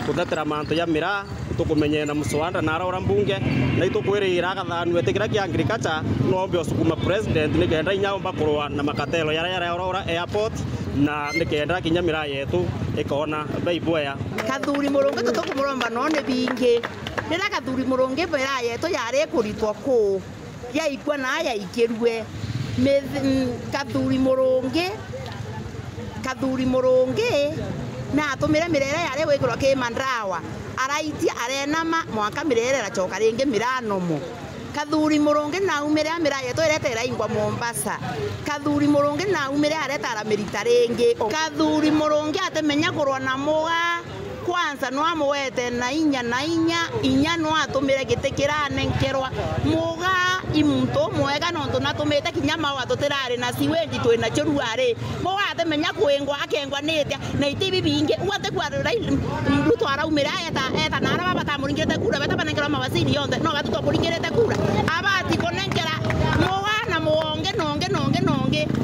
kuthetera mantu ya mira tukumenye na muswanda na araura mbunge na itukwirira gathanwe itikira kia agriculture no mbe osukuma president nigenda inyaomba kurwa na makatelo yara araura airport na nikenda kinya mira yetu ikona baiboya Kathuri Murungi tukumuromba none bingi nira Kathuri Murungi mira yetu yare kuritwa ku ya ikwa na ya ikirwe Kathuri Murungi na atumire mirere yare wikirwa ki mandrawa araitia arenama mwaka mirere racoka ringi miranomo Kathuri Murungi na umire amira yeto irete iraingwa Mombasa. Kathuri Murungi na umire areta aramirita ringi. Kathuri Murungi atemenya kurwa na muga kwanza no amwete na inya no atumire gitikirane nkerwa muga imuntu mwega no tunatumite kinyama wa tutirari na siwendi twina churuare mo atemenya kwengwa akengwa nitia na itibi binge uate kwa mtu araumira eta na araba batamuringete kura batabanengera mabasiri yonde no batutokuringete kura abati konengera muga na muonge nonge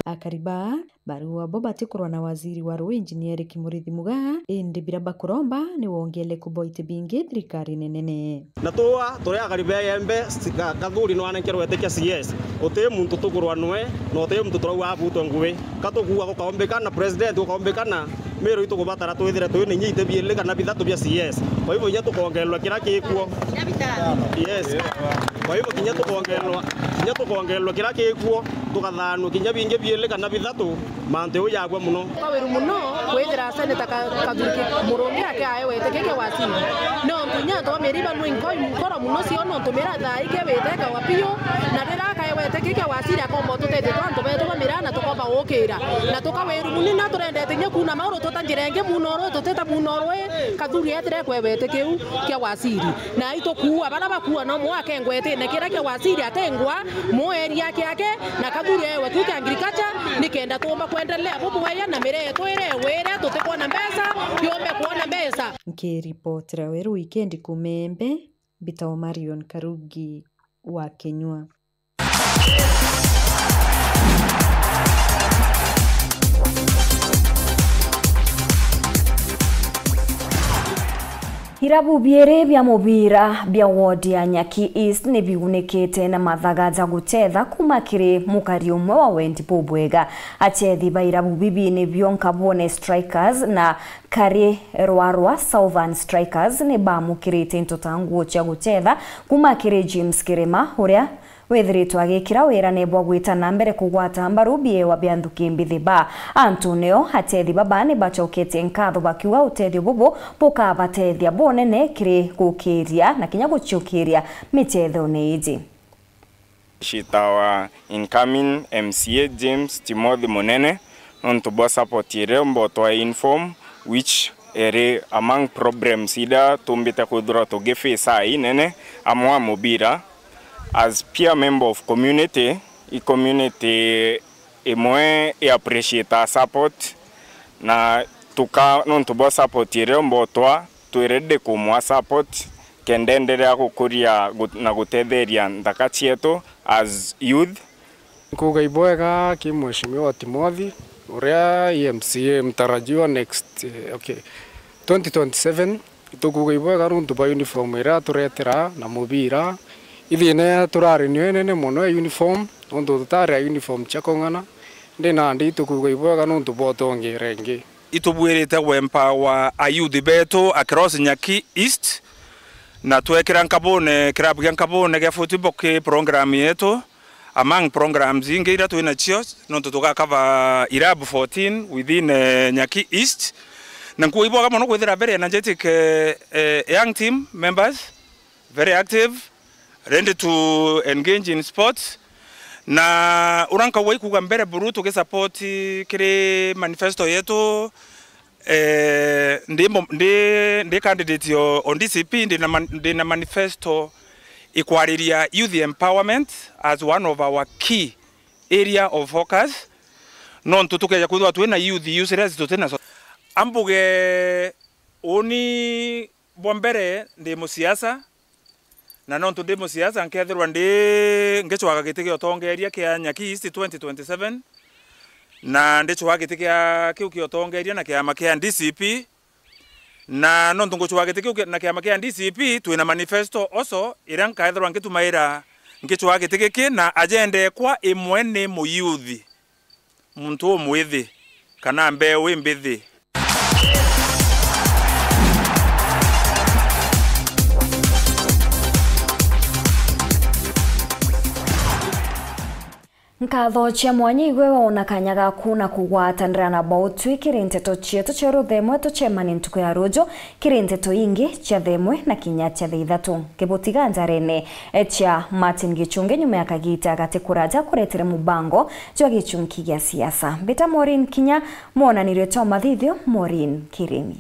akariba barua bobati kurwa na waziri wa Ruu Engineer Kimurithi Mugaa indi biraba kuromba ni wongele kuboite bingi thirikari nenene na tuwa turi akariba yembe kathuri no anenkerwo etekia CS ote muntu tukurwa nwe no ote muntu turauga abutwe nguwe katukuwa gukaombekana president gukaombekana mero itu kubatara twithire twine nyite biele kana bithatu bia CS kwa hivyo nya tukongelwa kira kikuo yes kwa hivyo kinya tukongelwa kira kikuo tukathanwa kinya bingi biele kana bithatu mante uyagwa muno kawiru muno kwithira seneta Kathuri Murungi akae wete keke wasiri no ntunya to meriba no inkoi mukoro muno cio no tumira thai ke wete ka wapio na rira akae wete keke wasiri akombo tutete twanto beto mirana tukomba gukira na tukawiru munina turendete nya kuna mauro tutanjirenge munoro tuteta munoro Kathuri etire kwe wete kiu kia wasiri na itokuwa bana bakuwa no mwake ngwete ne kira kia wasiri atengwa mu area yake na Kathuri ewe tuke agriculture nikenda tuomba kuendelea bubuya na mire twire wire tutikuona mbesa yombe kuona mbesa nkiripotera weru weekend kumembe Bitao Marion Karugi wa Kenywa. Irabu biere bia mubira bia wodi ya Nyaki East ni bigunekete na mathagaza gutetha kuma kiri mukari umwe wa Wendi Bobwega achethi ba irabu bibi ni Bionkabone Strikers na Kari Rwarwa Southern Strikers ni bamukirite ntotangu cha gutetha kuma kiri James Kirema uria wethiritwo agikira wira nebwa gwitana mbere kugwata mbaru bie wa bianthuki mbithiba Antonio hatethi baba ni bachokete nkatho bakiuga utethio bubu bukabatethia bonene kiri gukiria na kinya guchukiria mitetho neiji. Shitawa incoming MCA James Timothy Monene on to boss supportire mboto inform which ere among problems ida tumbita kudura to gefe sai nene amwa mobira as peer member of community imwe appreciate support na tuka non to boss supportire mbotwa tuirede kumwa support kendendelea kukuria na gutetheria ndaka cietu as youth kuga ibwega ki mheshimiwa Timothy uria MCA mtarajiwa next 2027 tukuga ibwega runtu ba uniform ira turetera na mubira ithine turari nene muno uniform onto tutari uniform chakongana ndina ndi tukuga ibwega nuntu botongerenge itubwirite empower ayuthi betu across Nyaki East na twekira nkabone club ya nkabone ya football ke program yetu among programs ingi ira twina cio nonto tukakava irabu 14 within Nyaki East na kuibwa kama no kwithira very energetic young team members very active ready to engage in sports na uranka wai kuga mbere buru tuke support kire manifesto yetu ndi candidate yo on DCP ndi na manifesto ikwariria youth empowerment as one of our key area of focus non tutuke kuthwa twina youth useless tutena ambuge oni bombere ndi musiasa na non ndi musiasa nkethirwa ndi ngechwaga gitike otongeria kia Nyaki East 2027 na ndechwaga gitike kiu kiotongeria na kiama kia DCP na non tungochwaga gitike na kiama kia DCP twina manifesto also iranka ethirwa ngitumaira ngechwaga gitike ki na agenda kwa imwe ni muyuthi muntu mwithi kana mbewe mbithi. Nkatho cia mwanya igwe wona kanyaga kuna kugwatanira na bautwi kirinteto chietu cia ruthemwe tuchemani ntuku ya rujo kirinteto ingi cia themwe na kinya cia thithatu kibotiga njarene cia Martin Gichunge nyuma ya kagita gati kuraja kuretire mubango jwa gichunki gya siasa. Beta Maureen Kinya mwonanirio twa mathithio Maureen Kirimi.